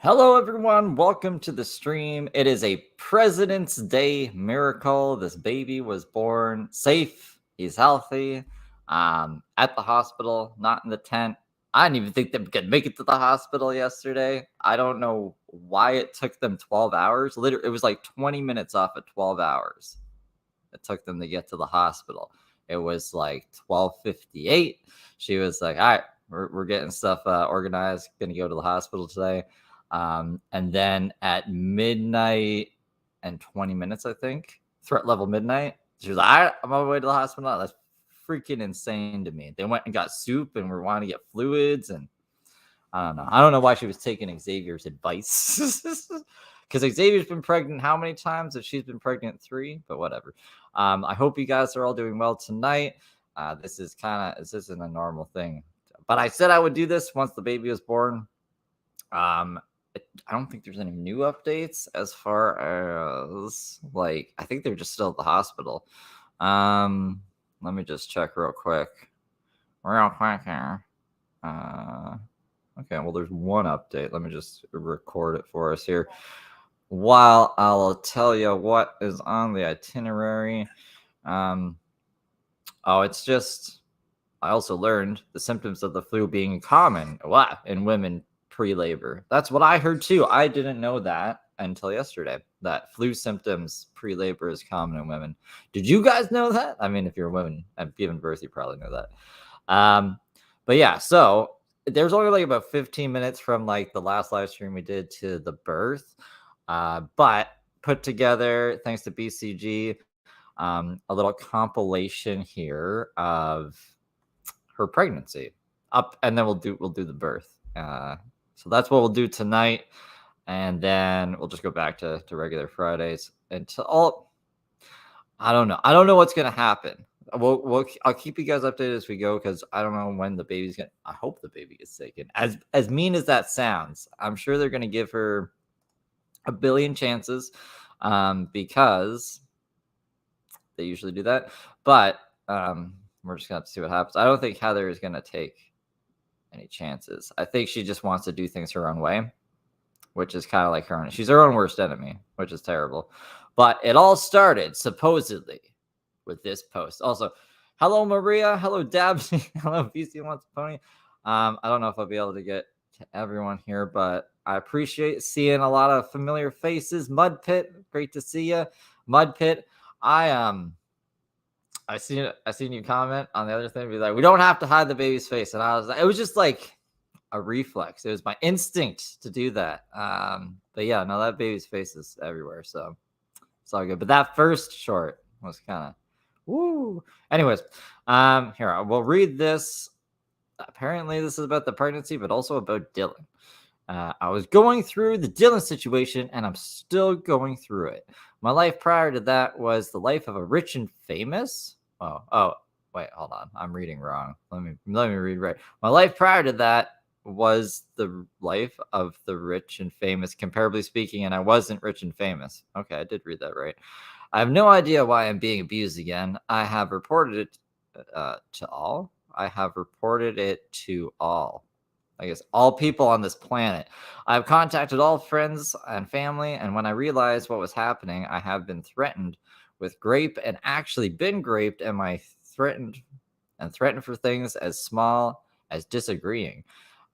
Hello, everyone. Welcome to the stream. It is a President's Day miracle. This baby was born safe. He's healthy. At the hospital, not in the tent. I didn't even think they could make it to the hospital yesterday. I don't know why it took them 12 hours. Literally, it was like 20 minutes off of 12 hours. It took them to get to the hospital. It was like 12:58. She was like, "All right, we're getting stuff organized. Gonna go to the hospital today." And then at midnight and 20 minutes, I think, threat level midnight, she was like, "All right, I'm on my way to the hospital." That's freaking insane to me. They went and got soup and were wanting to get fluids, and I don't know. I don't know why she was taking Xavier's advice. Because Xavier's been pregnant how many times? If she's been pregnant 3, but whatever. I hope you guys are all doing well tonight. This isn't a normal thing, but I said I would do this once the baby was born. I don't think there's any new updates as far as I think they're just still at the hospital. Let me just check real quick here. Okay, well, there's one update. Let me just record it for us here. While I'll tell you what is on the itinerary. It's just I also learned the symptoms of the flu being common in women pre-labor. That's what I heard too. I didn't know that until yesterday, that flu symptoms pre-labor is common in women. Did you guys know that? I mean, if you're a woman and giving birth, you probably know that. But yeah, so there's only like about 15 minutes from like the last live stream we did to the birth. But put together, thanks to BCG, a little compilation here of her pregnancy up, and then we'll do the birth. So that's what we'll do tonight, and then we'll just go back to regular Fridays until I don't know what's gonna happen. I'll keep you guys updated as we go, because I don't know when the baby's gonna. I hope the baby gets taken. As mean as that sounds, I'm sure they're gonna give her a billion chances, because they usually do that. But we're just gonna have to see what happens. I don't think Heather is gonna take any chances. I think she just wants to do things her own way, which is kind of like her own. She's her own worst enemy, which is terrible. But it all started supposedly with this post. Also, hello Maria, hello Dabsy, hello BC Wants a Pony. I don't know if I'll be able to get to everyone here, but I appreciate seeing a lot of familiar faces. Mud Pit, great to see you. Mud Pit, I seen you comment on the other thing, be like, we don't have to hide the baby's face, and I was like, it was just like a reflex. It was my instinct to do that. But yeah, no, that baby's face is everywhere, so it's all good. But that first short was kind of woo. Anyways, here we'll read this. Apparently, this is about the pregnancy, but also about Dylan. I was going through the Dylan situation, and I'm still going through it. My life prior to that was the life of a rich and famous. Wait, hold on. I'm reading wrong. Let me read right. My life prior to that was the life of the rich and famous, comparably speaking, and I wasn't rich and famous. Okay, I did read that right. I have no idea why I'm being abused again. I have reported it to all. I have reported it to all. I guess all people on this planet. I've contacted all friends and family, and when I realized what was happening, I have been threatened with rape and actually been raped, and threatened for things as small as disagreeing.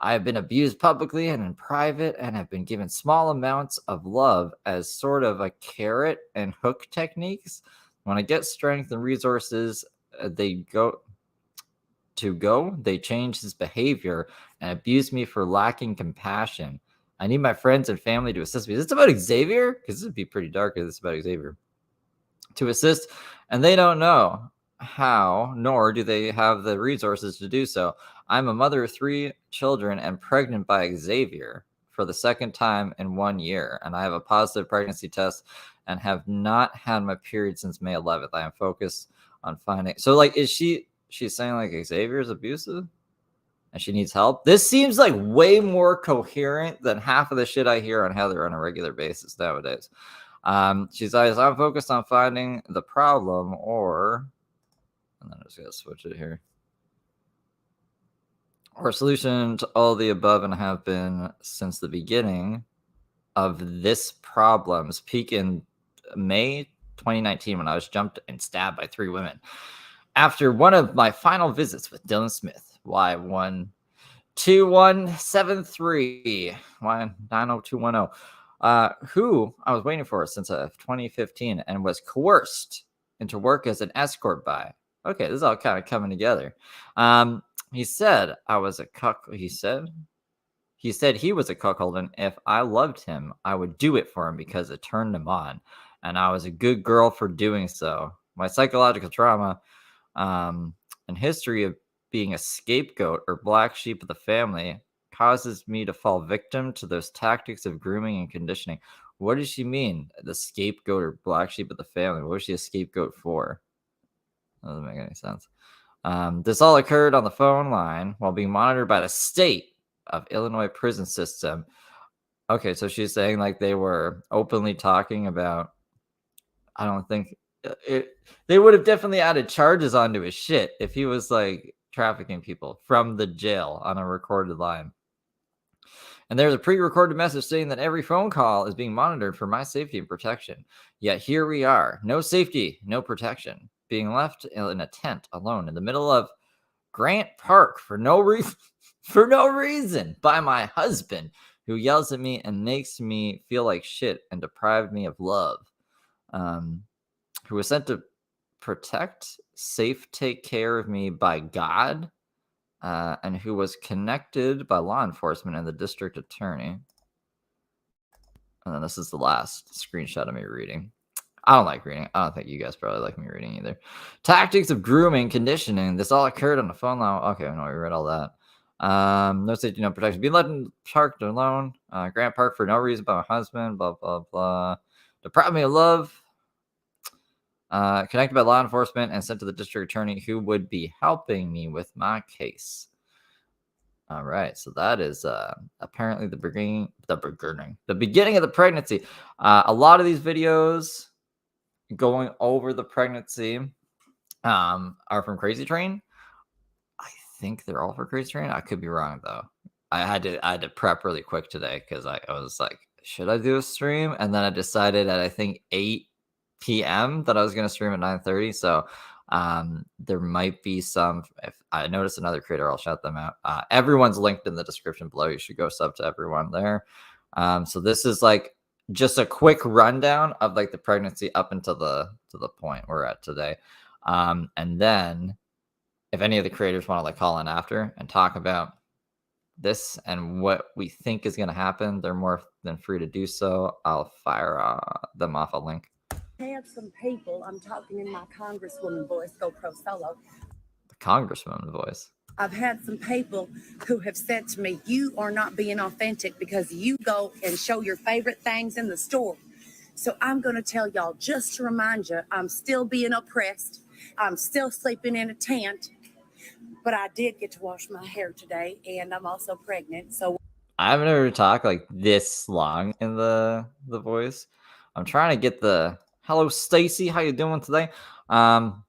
I have been abused publicly and in private, and have been given small amounts of love as sort of a carrot and hook techniques. When I get strength and resources, they change his behavior and abuse me for lacking compassion. I need my friends and family to assist me. Is this about Xavier? Because this would be pretty dark if this is about Xavier. To assist, and they don't know how, nor do they have the resources to do so. I'm a mother of 3 children and pregnant by Xavier for the second time in 1 year, and I have a positive pregnancy test and have not had my period since May 11th. I am focused on finding. So, like, she's saying like Xavier's abusive and she needs help? This seems like way more coherent than half of the shit I hear on Heather on a regular basis nowadays. She says, I'm focused on finding the problem, and then I'm just going to switch it here, or a solution to all the above, and have been since the beginning. of this problem's peak in May 2019 when I was jumped and stabbed by 3 women. After one of my final visits with Dylan Smith, Y12173, Y90210, who I was waiting for since 2015 and was coerced into work as an escort by. Okay, this is all kind of coming together. He said I was a cuck. He said he was a cuckold, and if I loved him, I would do it for him because it turned him on, and I was a good girl for doing so. My psychological trauma and history of being a scapegoat or black sheep of the family causes me to fall victim to those tactics of grooming and conditioning. What does she mean? The scapegoat or black sheep of the family? What was she a scapegoat for? That doesn't make any sense. This all occurred on the phone line while being monitored by the state of Illinois prison system. Okay, so she's saying like they were openly talking about. I don't think they would have definitely added charges onto his shit if he was like trafficking people from the jail on a recorded line. And there's a pre-recorded message saying that every phone call is being monitored for my safety and protection. Yet here we are, no safety, no protection, being left in a tent alone in the middle of Grant Park for no reason by my husband, who yells at me and makes me feel like shit and deprived me of love. Who was sent to protect, take care of me by God, and who was connected by law enforcement and the district attorney. And then this is the last screenshot of me reading. I don't like reading. I don't think you guys probably like me reading either. Tactics of grooming, conditioning. This all occurred on the phone line. Okay, no, we read all that. No safety, no protection. Being left in parked alone. Grant Park for no reason by my husband. Blah, blah, blah. Deprived me of love. Connected by law enforcement and sent to the district attorney who would be helping me with my case. All right, so that is apparently the beginning of the pregnancy. A lot of these videos going over the pregnancy are from Crazy Train. I think they're all for Crazy Train. I could be wrong though. I had to prep really quick today because I was like, should I do a stream? And then I decided at I think 8 p.m. that I was going to stream at 9:30. So there might be some. If I notice another creator, I'll shout them out. Everyone's linked in the description below. You should go sub to everyone there. So this is like just a quick rundown of like the pregnancy up until the point we're at today. And then if any of the creators want to like call in after and talk about this and what we think is going to happen, they're more than free to do so. I'll fire them off a link. Have some people, I'm talking in my congresswoman voice, go pro solo. The congresswoman voice. I've had some people who have said to me, you are not being authentic because you go and show your favorite things in the store. So I'm going to tell y'all, just to remind you, I'm still being oppressed. I'm still sleeping in a tent, but I did get to wash my hair today, and I'm also pregnant. So I've never talked like this long in the voice. I'm trying to get the hello Stacy, how you doing today? I'm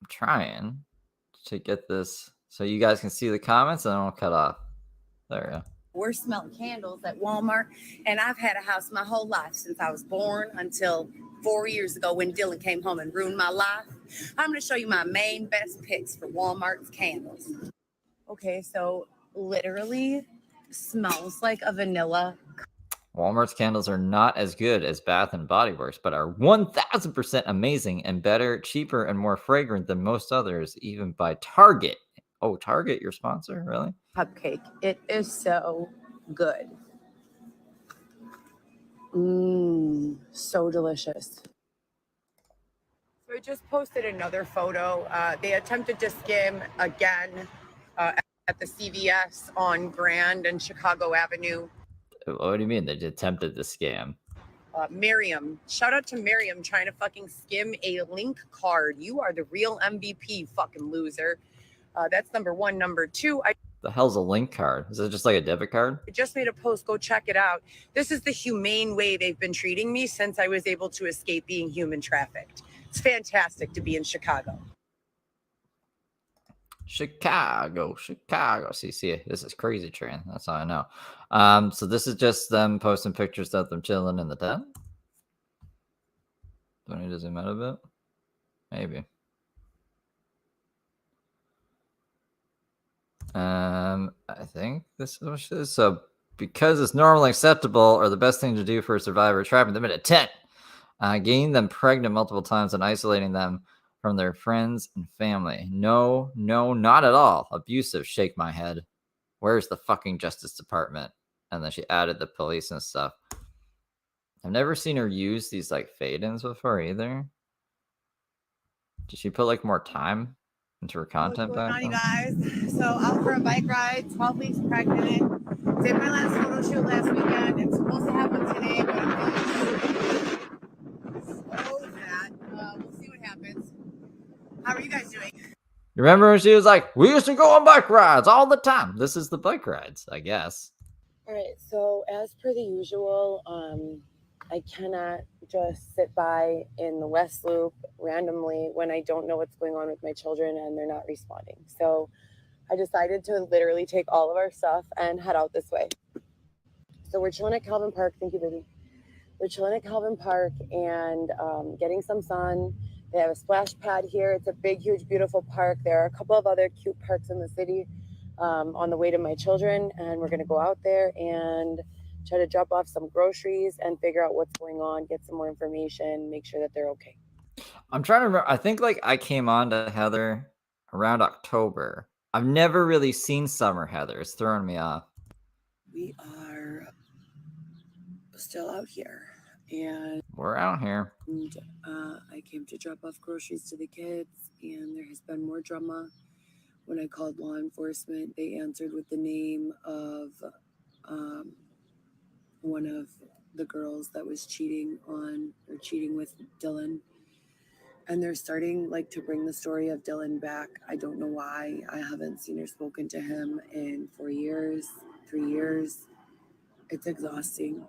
trying to get this so you guys can see the comments and then I'll cut off. There we go. We're smelling candles at Walmart, and I've had a house my whole life since I was born until 4 years ago when Dylan came home and ruined my life. I'm going to show you my main best picks for Walmart's candles. Okay, so literally smells like a vanilla. Walmart's candles are not as good as Bath and Body Works, but are 1000% amazing and better, cheaper, and more fragrant than most others, even by Target. Oh, Target, your sponsor? Really? Cupcake. It is so good. So delicious. So I just posted another photo. They attempted to scam again at the CVS on Grand and Chicago Avenue. What do you mean they attempted to scam? Miriam, shout out to Miriam trying to fucking skim a link card. You are the real MVP, fucking loser. That's number one. Number two, the hell's a link card? Is it just like a debit card? I just made a post. Go check it out. This is the humane way they've been treating me since I was able to escape being human trafficked. It's fantastic to be in Chicago. Chicago. See, this is Crazy Train. That's all I know. So this is just them posting pictures of them chilling in the tent. Do I need to zoom out a bit? Maybe. I think this is what it is. So because it's normally acceptable or the best thing to do for a survivor, trapping them in a tent, getting them pregnant multiple times and isolating them from their friends and family. No, not at all. Abusive. Shake my head. Where's the fucking Justice Department? And then she added the police and stuff. I've never seen her use these like fade-ins before either. Did she put like more time into her content What's going back on, you then? guys? So out for a bike ride, 12 weeks pregnant. Did my last photo shoot last weekend. It's supposed to happen today, but I'm so sad. We'll see what happens. How are you guys doing? You remember when she was like, we used to go on bike rides all the time. This is the bike rides, I guess. All right, so as per the usual, I cannot just sit by in the West Loop randomly when I don't know what's going on with my children and they're not responding. So I decided to literally take all of our stuff and head out this way. So we're chilling at Calvin Park. Thank you, baby. We're chilling at Calvin Park and getting some sun. They have a splash pad here. It's a big, huge, beautiful park. There are a couple of other cute parks in the city on the way to my children. And we're going to go out there and try to drop off some groceries and figure out what's going on, get some more information, make sure that they're okay. I'm trying to remember. I think like I came on to Heather around October. I've never really seen Summer Heather. It's throwing me off. We are still out here. And we're out here. And I came to drop off groceries to the kids, and there has been more drama. When I called law enforcement, they answered with the name of one of the girls that was cheating with Dylan. And they're starting like to bring the story of Dylan back. I don't know why. I haven't seen or spoken to him in 3 years. It's exhausting.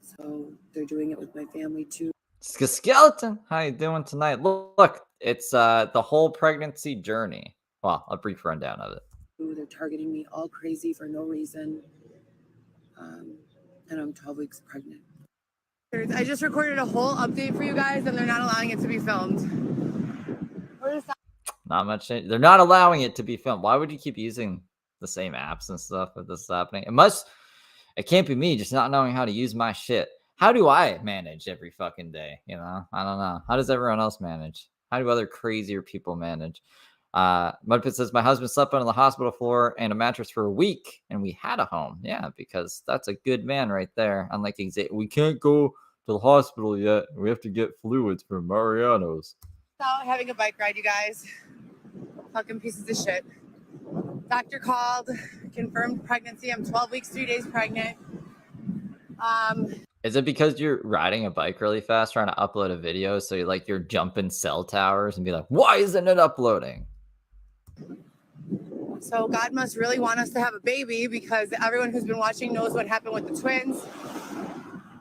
So they're doing it with my family too. Skeleton, how you doing tonight? Look, it's the whole pregnancy journey. Well, a brief rundown of it. They're targeting me all crazy for no reason. And I'm 12 weeks pregnant. I just recorded a whole update for you guys, and they're not allowing it to be filmed. Not much. They're not allowing it to be filmed. Why would you keep using the same apps and stuff if this is happening? It can't be me just not knowing how to use my shit. How do I manage every fucking day? You know, I don't know. How does everyone else manage? How do other crazier people manage? Mudpit says, my husband slept on the hospital floor and a mattress for a week, and we had a home. Yeah, because that's a good man right there. Unlike we can't go to the hospital yet. We have to get fluids from Mariano's. Out having a bike ride, you guys. Fucking pieces of shit. Doctor called, confirmed pregnancy. I'm 12 weeks, 3 days pregnant. Is it because you're riding a bike really fast, trying to upload a video, so you're jumping cell towers and be like, why isn't it uploading? So God must really want us to have a baby, because everyone who's been watching knows what happened with the twins.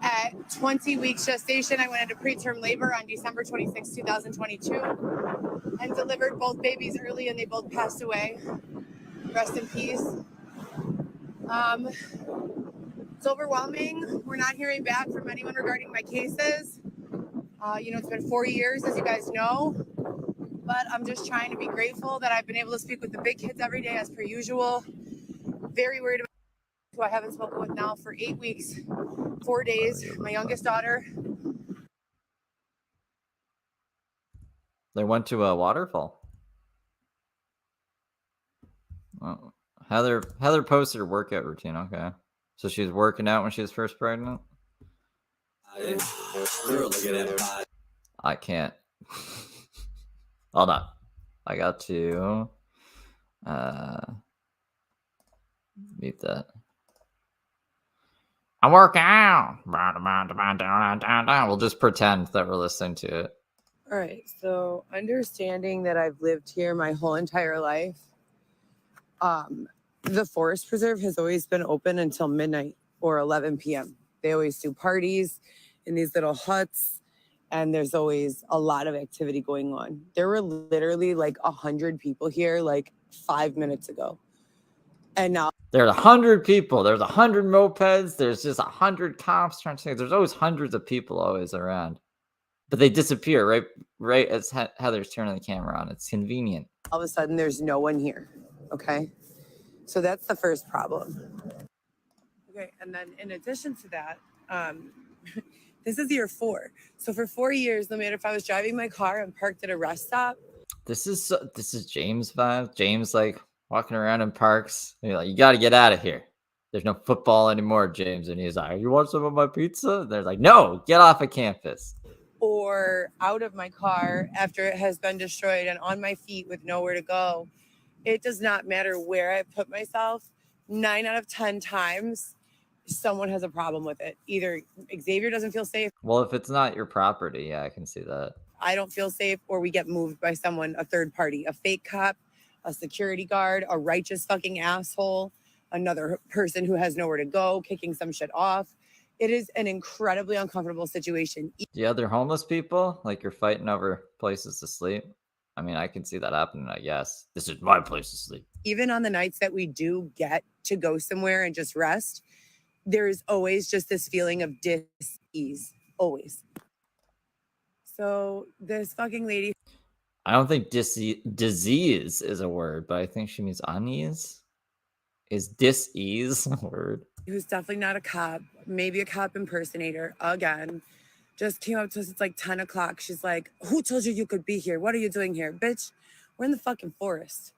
At 20 weeks gestation, I went into preterm labor on December 26, 2022, and delivered both babies early, and they both passed away. Rest in peace. It's overwhelming. We're not hearing back from anyone regarding my cases. It's been 4 years, as you guys know, but I'm just trying to be grateful that I've been able to speak with the big kids every day as per usual. Very worried about who I haven't spoken with now for 8 weeks, 4 days. My youngest daughter. They went to a waterfall. Oh, Heather posted her workout routine. Okay, so she was working out when she was first pregnant. I can't. Hold on. I got to mute that. I'm working out. We'll just pretend that we're listening to it. All right. So understanding that I've lived here my whole entire life, the forest preserve has always been open until midnight or 11 p.m. They always do parties in these little huts, and there's always a lot of activity going on. There were literally like 100 people here like 5 minutes ago. And now There's 100 people. There's 100 mopeds. There's just 100 cops trying to say there's always hundreds of people always around. But they disappear right as Heather's turning the camera on. It's convenient. all of a sudden there's no one here. Okay. So that's the first problem. Okay. And then in addition to that, this is year 4. So for 4 years, no matter if I was driving my car and parked at a rest stop. This is James vibe. James like walking around in parks. And you're like, you got to get out of here. There's no football anymore, James. And he's like, you want some of my pizza? And they're like, no, get off of campus. Or out of my car after it has been destroyed and on my feet with nowhere to go. It does not matter where I put myself. 9 out of 10 times, someone has a problem with it. Either Xavier doesn't feel safe. Well, if it's not your property, yeah, I can see that. I don't feel safe, or we get moved by someone, a third party, a fake cop, a security guard, a righteous fucking asshole, another person who has nowhere to go, kicking some shit off. It is an incredibly uncomfortable situation. The other homeless people, like you're fighting over places to sleep. I mean, I can see that happening, I guess. This is my place to sleep. Even on the nights that we do get to go somewhere and just rest, there's always just this feeling of dis-ease. Always. So this fucking lady. I don't think disease is a word, but I think she means unease. Is dis-ease a word? Who's definitely not a cop, maybe a cop impersonator, again, just came up to us. It's like 10 o'clock. She's like, who told you you could be here? What are you doing here? Bitch, we're in the fucking forest.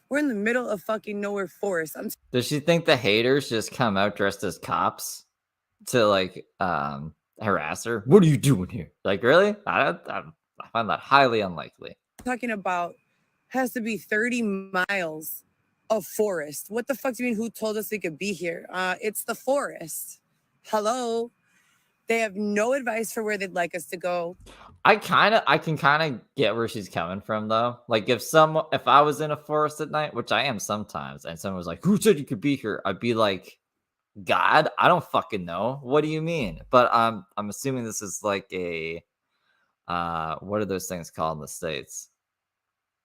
We're in the middle of fucking nowhere forest. Does she think the haters just come out dressed as cops to like harass her? What are you doing here? Like, really? I find that highly unlikely. Talking about has to be 30 miles of forest. What the fuck do you mean who told us we could be here? It's the forest. Hello. They have no advice for where they'd like us to go. I can kind of get where she's coming from though. Like if I was in a forest at night, which I am sometimes, and someone was like, "Who said you could be here?" I'd be like, "God, I don't fucking know. What do you mean?" But I'm assuming this is like a what are those things called in the States?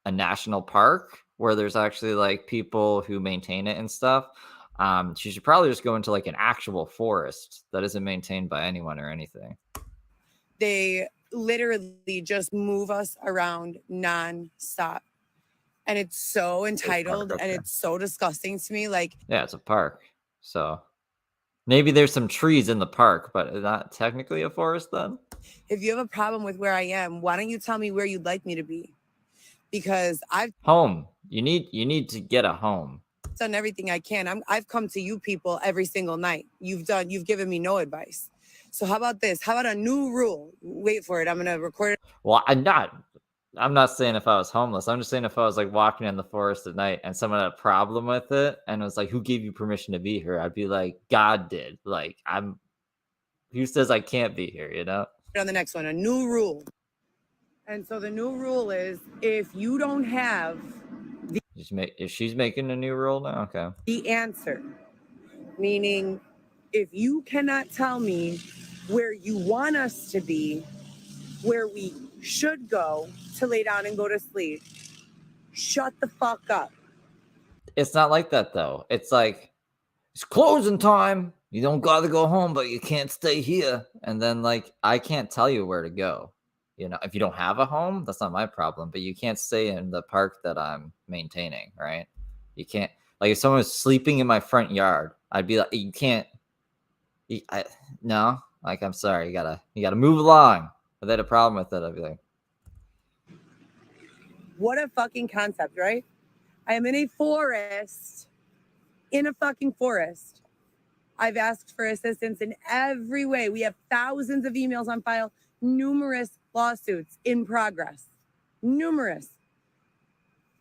A national park where there's actually like people who maintain it and stuff. She should probably just go into like an actual forest that isn't maintained by anyone or anything. They literally just move us around non-stop. And it's so entitled and it's so disgusting to me. Like, yeah, it's a park. So maybe there's some trees in the park, but not technically a forest then. If you have a problem with where I am, why don't you tell me where you'd like me to be? Because I've home. You need to get a home. Done everything I can. I've come to you people every single night. You've given me no advice. So how about this? How about a new rule? Wait for it. I'm gonna record it. Well, I'm not saying if I was homeless. I'm just saying if I was like walking in the forest at night and someone had a problem with it and it was like, who gave you permission to be here? I'd be like, God did. Like, who says I can't be here, you know? On the next one, a new rule. And so the new rule is if you don't have if she's making a new rule now, okay. The answer, meaning if you cannot tell me where you want us to be, where we should go to lay down and go to sleep, shut the fuck up. It's not like that though. It's like, it's closing time. You don't gotta go home, but you can't stay here. And then like, I can't tell you where to go. You know, if you don't have a home, that's not my problem, but you can't stay in the park that I'm maintaining, right? You can't, like if someone was sleeping in my front yard, I'd be like, you can't, no, like, I'm sorry, you gotta move along. If they had a problem with it, I'd be like, what a fucking concept, right? I am in a forest, in a fucking forest. I've asked for assistance in every way. We have thousands of emails on file, numerous lawsuits in progress, numerous.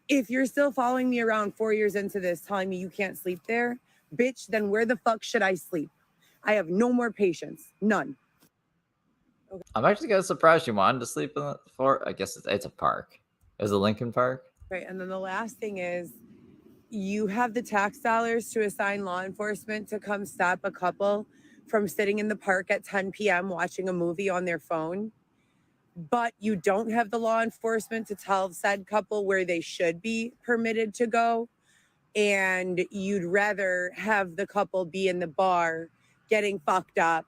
If you're still following me around 4 years into this, telling me you can't sleep there, bitch, then where the fuck should I sleep? I have no more patience, none. Okay. I'm actually kind of surprised you wanted to sleep in the forest. I guess it's a park. It was a Lincoln Park. Right, and then the last thing is, you have the tax dollars to assign law enforcement to come stop a couple from sitting in the park at 10 p.m. watching a movie on their phone. but you don't have the law enforcement to tell said couple where they should be permitted to go. And you'd rather have the couple be in the bar getting fucked up.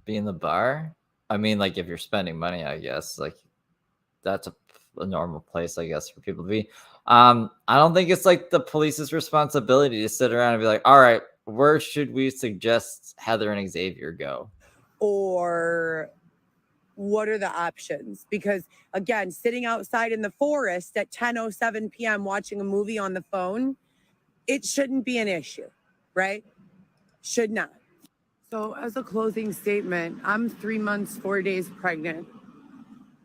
Be in the bar? I mean, like, if you're spending money, I guess, like, that's a normal place, I guess, for people to be. I don't think it's like the police's responsibility to sit around and be like, all right, where should we suggest Heather and Xavier go? Or what are the options? Because again, sitting outside in the forest at 10:07 p.m. watching a movie on the phone, it shouldn't be an issue, right? Should not. So as a closing statement, I'm 3 months, 4 days pregnant.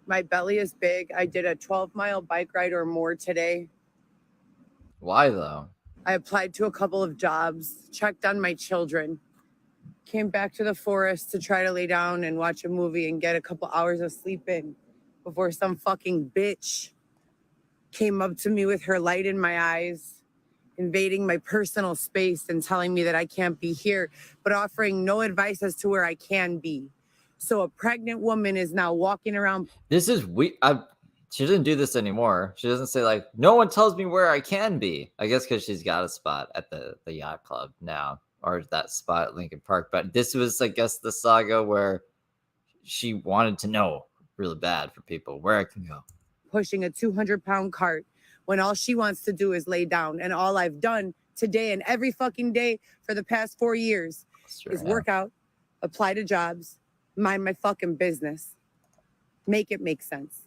My belly is big. I did a 12-mile bike ride or more today. Why though? I applied to a couple of jobs, checked on my children, came back to the forest to try to lay down and watch a movie and get a couple hours of sleep in before some fucking bitch came up to me with her light in my eyes, invading my personal space and telling me that I can't be here, but offering no advice as to where I can be. So a pregnant woman is now walking around. This is she doesn't do this anymore. She doesn't say like, no one tells me where I can be. I guess because she's got a spot at the yacht club now, or that spot at Lincoln Park. But this was, I guess, the saga where she wanted to know really bad for people where I can go. Pushing a 200-pound cart when all she wants to do is lay down. And all I've done today and every fucking day for the past 4 years is work out, apply to jobs, mind my fucking business, make it make sense.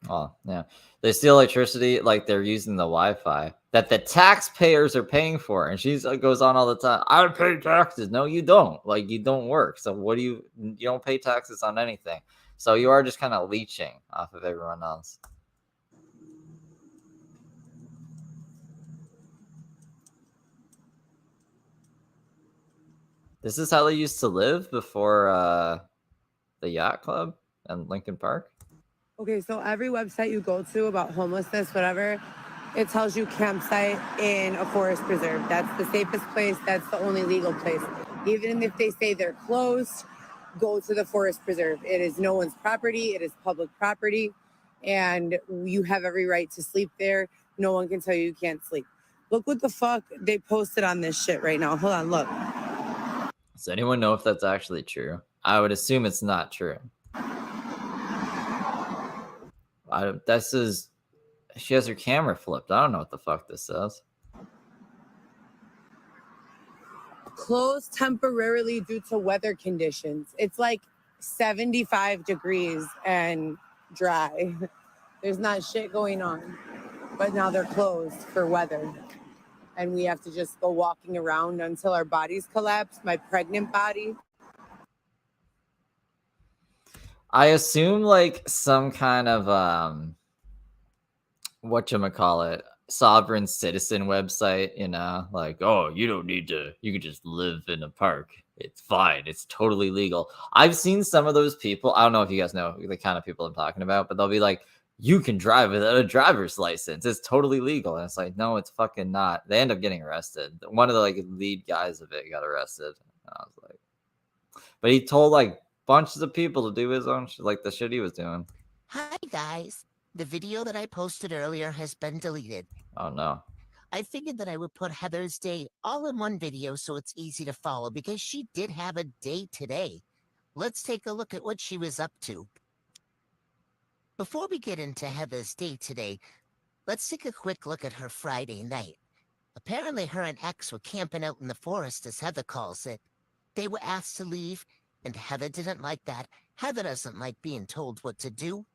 Oh, yeah. They steal electricity like they're using the Wi-Fi that the taxpayers are paying for. And she goes on all the time, I pay taxes. No, you don't. Like, you don't work. So what do you don't pay taxes on anything. So you are just kind of leeching off of everyone else. This is how they used to live before the yacht club and Lincoln Park. Okay, so every website you go to about homelessness, whatever, it tells you campsite in a forest preserve. That's the safest place. That's the only legal place. Even if they say they're closed, go to the forest preserve. It is no one's property. It is public property. And you have every right to sleep there. No one can tell you can't sleep. Look what the fuck they posted on this shit right now. Hold on, look. Does anyone know if that's actually true? I would assume it's not true. She has her camera flipped. I don't know what the fuck this says. Closed temporarily due to weather conditions. It's like 75 degrees and dry. There's not shit going on. But now they're closed for weather. And we have to just go walking around until our bodies collapse. My pregnant body. I assume like some kind of whatchamacallit, sovereign citizen website, like, oh, you don't need to, you can just live in a park. It's fine. It's totally legal. I've seen some of those people. I don't know if you guys know the kind of people I'm talking about, but they'll be like, you can drive without a driver's license. It's totally legal. And it's like, no, it's fucking not. They end up getting arrested. One of the like lead guys of it got arrested. And I was like, but he told like bunches of people to do his own like the shit he was doing. Hi, guys. The video that I posted earlier has been deleted. Oh, no. I figured that I would put Heather's day all in one video so it's easy to follow because she did have a day today. Let's take a look at what she was up to. Before we get into Heather's day today, let's take a quick look at her Friday night. Apparently her and X were camping out in the forest, as Heather calls it. They were asked to leave, and Heather didn't like that. Heather doesn't like being told what to do.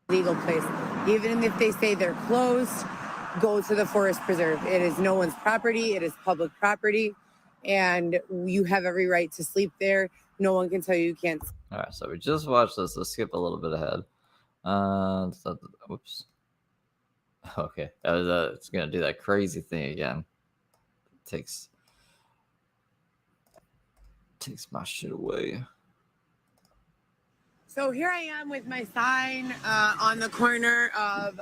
Legal place. Even if they say they're closed, go to the forest preserve. It is no one's property. It is public property. And you have every right to sleep there. No one can tell you can't. All right, so we just watched this. Let's skip a little bit ahead. Oops. Okay, that was it's gonna do that crazy thing again. Takes my shit away. So here I am with my sign on the corner of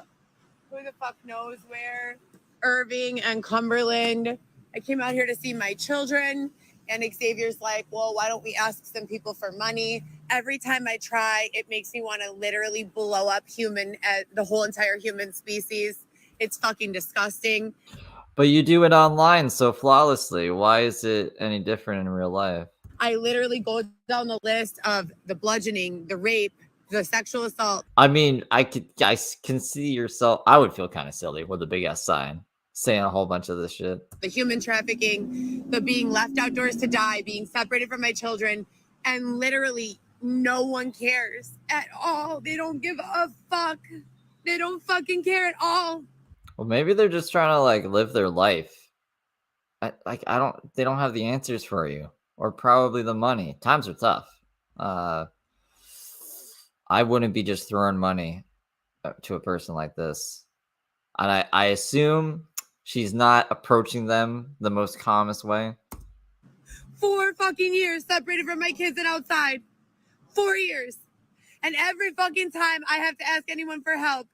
who the fuck knows where, Irving and Cumberland. I came out here to see my children, and Xavier's like, well, why don't we ask some people for money? Every time I try, it makes me want to literally blow up the whole entire human species. It's fucking disgusting. But you do it online so flawlessly. Why is it any different in real life? I literally go down the list of the bludgeoning, the rape, the sexual assault. I mean, I can see yourself. I would feel kind of silly with a big ass sign saying a whole bunch of this shit. The human trafficking, the being left outdoors to die, being separated from my children, and literally no one cares at all. They don't give a fuck. They don't fucking care at all. Well, maybe they're just trying to like live their life. They don't have the answers for you, or probably the money. Times are tough. I wouldn't be just throwing money to a person like this. And I assume she's not approaching them the most calmest way. 4 fucking years separated from my kids and outside. 4 years. And every fucking time I have to ask anyone for help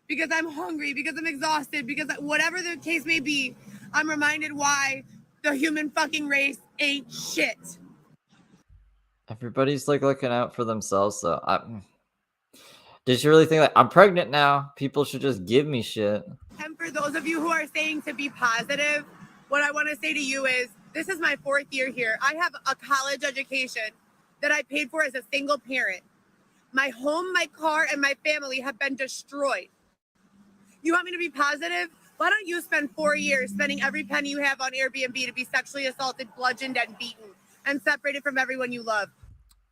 because I'm hungry, because I'm exhausted, because whatever the case may be, I'm reminded why the human fucking race ain't shit. Everybody's like looking out for themselves, so did you really think like I'm pregnant now? People should just give me shit. And for those of you who are saying to be positive, what I want to say to you is this is my 4th year here. I have a college education that I paid for as a single parent. My home, my car, and my family have been destroyed. You want me to be positive? Why don't you spend 4 years spending every penny you have on Airbnb to be sexually assaulted, bludgeoned, and beaten, and separated from everyone you love?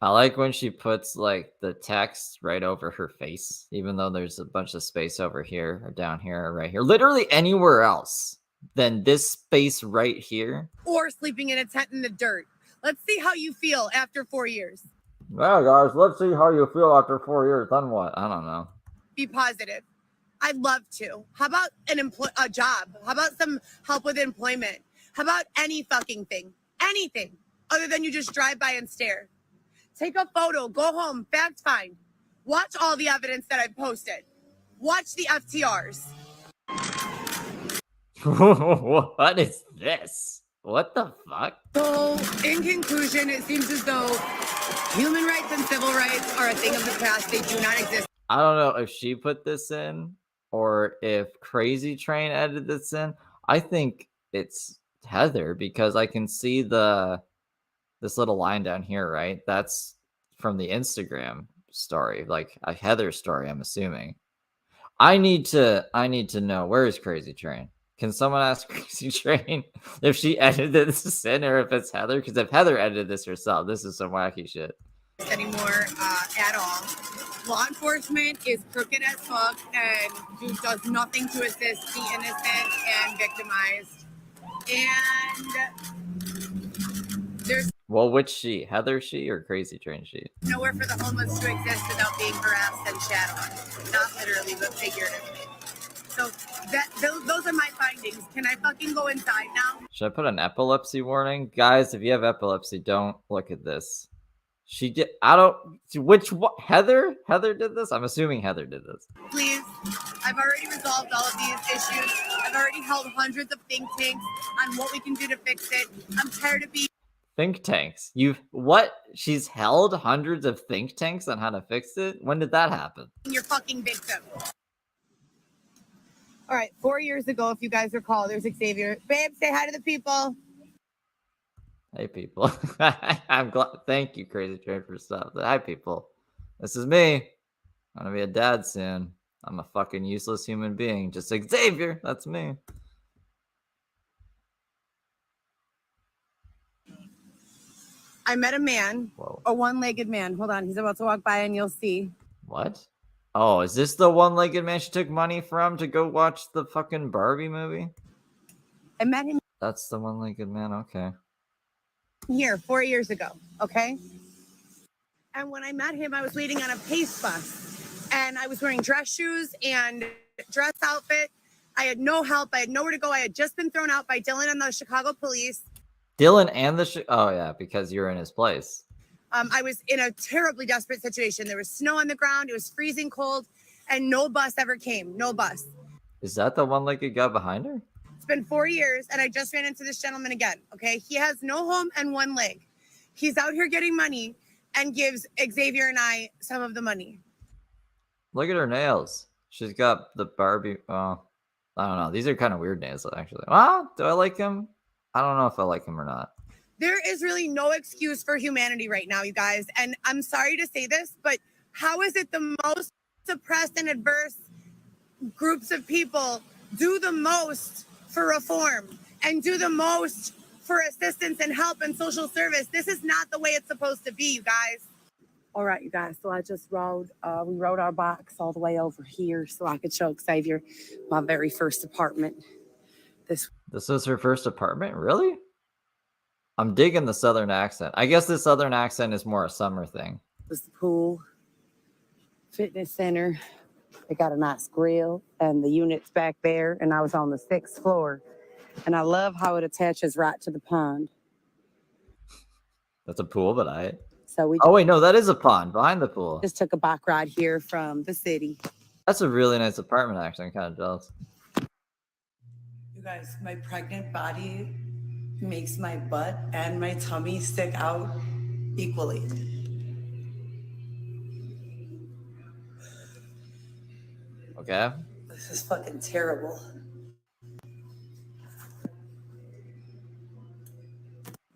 I like when she puts like the text right over her face, even though there's a bunch of space over here or down here or right here. Literally anywhere else than this space right here. Or sleeping in a tent in the dirt. Let's see how you feel after 4 years. Well, guys, let's see how you feel after 4 years. Then what? I don't know. Be positive. I'd love to. How about a job? How about some help with employment? How about any fucking thing? Anything other than you just drive by and stare. Take a photo, go home, fact find. Watch all the evidence that I've posted. Watch the FTRs. What is this? What the fuck? So, in conclusion, it seems as though human rights and civil rights are a thing of the past. They do not exist. I don't know if she put this in or if Crazy Train edited this in. I think it's Heather because I can see this little line down here, right? That's from the Instagram story, like a Heather story, I'm assuming. I need to know, where is Crazy Train? Can someone ask Crazy Train if she edited this in or if it's Heather? Because if Heather edited this herself, this is some wacky shit. Anymore at all. Law enforcement is crooked as fuck and does nothing to assist the innocent and victimized. And there's which she? Heather she or Crazy Train she? Nowhere for the homeless to exist without being harassed and shat on. Not literally, but figuratively. So those are my findings. Can I fucking go inside now? Should I put an epilepsy warning? Guys, if you have epilepsy, don't look at this. She did. I don't. Which one? Heather? Heather did this? I'm assuming Heather did this. Please. I've already resolved all of these issues. I've already held hundreds of think tanks on what we can do to fix it. I'm tired of being. Think tanks? What? She's held hundreds of think tanks on how to fix it? When did that happen? Your fucking victim. All right. 4 years ago, if you guys recall, there's Xavier. Babe, say hi to the people. Hey, people. I'm glad. Thank you, Crazy Train, for stuff. Hi, people. This is me. I'm going to be a dad soon. I'm a fucking useless human being. Just like Xavier. That's me. I met a man. Whoa. A one-legged man. Hold on. He's about to walk by and you'll see. What? Oh, is this the one-legged man she took money from to go watch the fucking Barbie movie? I met him. That's the one-legged man. Okay. Here 4 years ago, okay? And when I met him, I was waiting on a Pace bus and I was wearing dress shoes and dress outfit. I had no help. I had nowhere to go. I had just been thrown out by Dylan and the Chicago police. Dylan and oh yeah, because you're in his place. I was in a terribly desperate situation. There was snow on the ground. It was freezing cold and no bus ever came. No bus. Is that the one-legged guy behind her? It's been 4 years and I just ran into this gentleman again. Okay. He has no home and one leg. He's out here getting money and gives Xavier and I some of the money. Look at her nails. She's got the Barbie. I don't know. These are kind of weird nails, actually. Well, do I like him? I don't know if I like him or not. There is really no excuse for humanity right now, you guys. And I'm sorry to say this, but how is it the most suppressed and adverse groups of people do the most for reform and do the most for assistance and help and social service? This is not the way it's supposed to be, you guys. All right, you guys. So I just we rode our bikes all the way over here so I could show Xavier my very first apartment. This was her first apartment? Really? I'm digging the Southern accent. I guess the Southern accent is more a summer thing. Was the pool, fitness center. They got a nice grill and the units back there. And I was on the 6th floor. And I love how it attaches right to the pond. That's a pool, but So we oh, wait, no, that is a pond behind the pool. just took a bike ride here from the city. That's a really nice apartment, actually. I'm kind of jealous. You guys, my pregnant body makes my butt and my tummy stick out equally. Okay. This is fucking terrible.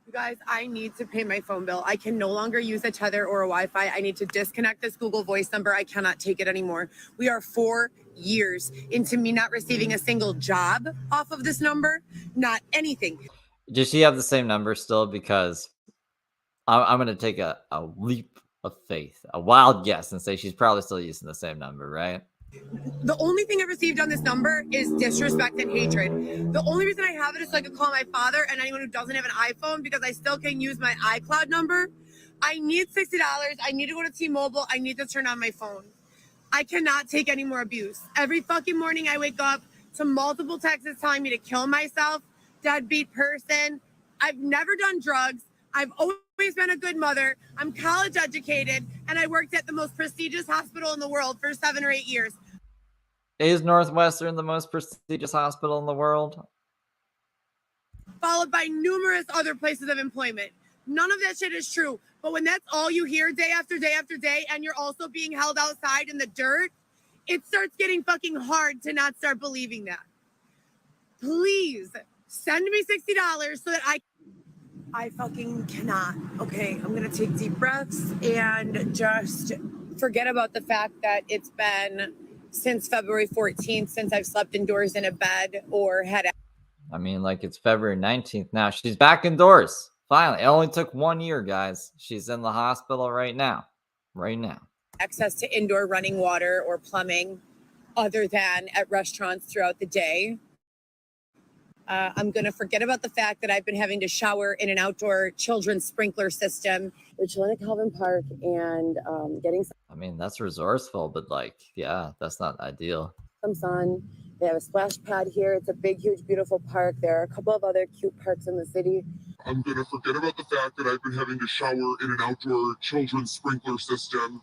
You guys, I need to pay my phone bill. I can no longer use a tether or a Wi-Fi. I need to disconnect this Google Voice number. I cannot take it anymore. We are 4 years into me not receiving a single job off of this number. Not anything. Does she have the same number still? Because I'm going to take a leap of faith, a wild guess, and say she's probably still using the same number, right? The only thing I received on this number is disrespect and hatred. The only reason I have it is so I can call my father and anyone who doesn't have an iPhone, because I still can use my iCloud number. I need $60. I need to go to T-Mobile. I need to turn on my phone. I cannot take any more abuse. Every fucking morning I wake up to multiple texts telling me to kill myself, deadbeat person. I've never done drugs. I've always been a good mother. I'm college educated, and I worked at the most prestigious hospital in the world for 7 or 8 years. Is Northwestern the most prestigious hospital in the world? Followed by numerous other places of employment. None of that shit is true. But when that's all you hear day after day after day, and you're also being held outside in the dirt, it starts getting fucking hard to not start believing that. Please send me $60 so that I fucking cannot. Okay, I'm gonna take deep breaths and just forget about the fact that it's been since February 14th since I've slept indoors in a bed or had. I mean, like, it's February 19th now. She's back indoors. Finally. It only took 1 year, guys. She's in the hospital right now. Right now. Access to indoor running water or plumbing other than at restaurants throughout the day. I'm going to forget about the fact that I've been having to shower in an outdoor children's sprinkler system. We're chilling at Calvin Park and getting I mean, that's resourceful, but, like, yeah, that's not ideal. some sun. They have a splash pad here. It's a big, huge, beautiful park. There are a couple of other cute parks in the city. I'm going to forget about the fact that I've been having to shower in an outdoor children's sprinkler system.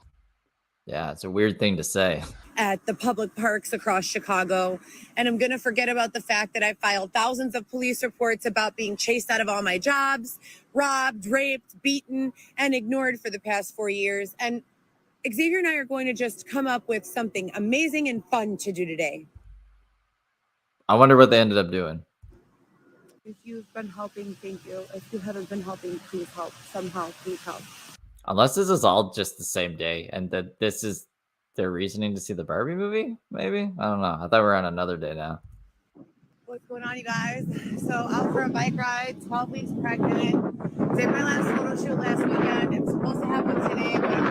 Yeah, it's a weird thing to say. At the public parks across Chicago. And I'm going to forget about the fact that I filed thousands of police reports about being chased out of all my jobs, robbed, raped, beaten, and ignored for the past 4 years. And Xavier and I are going to just come up with something amazing and fun to do today. I wonder what they ended up doing. If you've been helping, thank you. If you haven't been helping, please help. Somehow, please help. Unless this is all just the same day and that this is their reasoning to see the Barbie movie, maybe? I don't know. I thought we were on another day now. What's going on, you guys? So out for a bike ride, 12 weeks pregnant. Did my last photo shoot last weekend. It's supposed to happen today, but I'm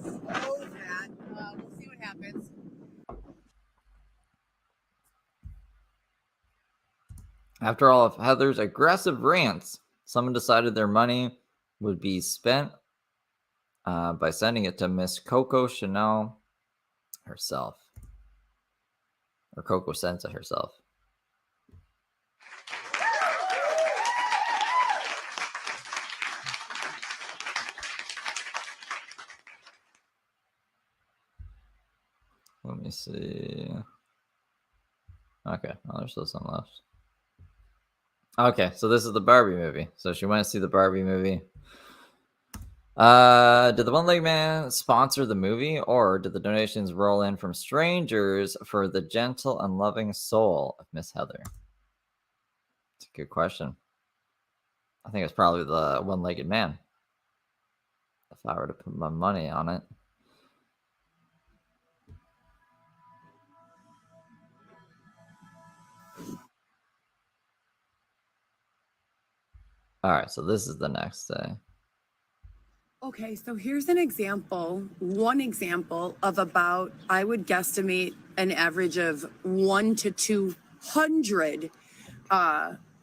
so sad. We'll see what happens. After all of Heather's aggressive rants, someone decided their money would be spent by sending it to Miss Coco Chanel herself. Or Coco sent it herself. Let me see. Okay, well, there's still some left. Okay, so this is the Barbie movie. So she went to see the Barbie movie. Did the one-legged man sponsor the movie, or did the donations roll in from strangers for the gentle and loving soul of Miss Heather? It's a good question. I think it's probably the one-legged man, if I were to put my money on it. All right, so this is the next day. Okay, so here's an example, one example of about, I would guesstimate an average of 1 to 200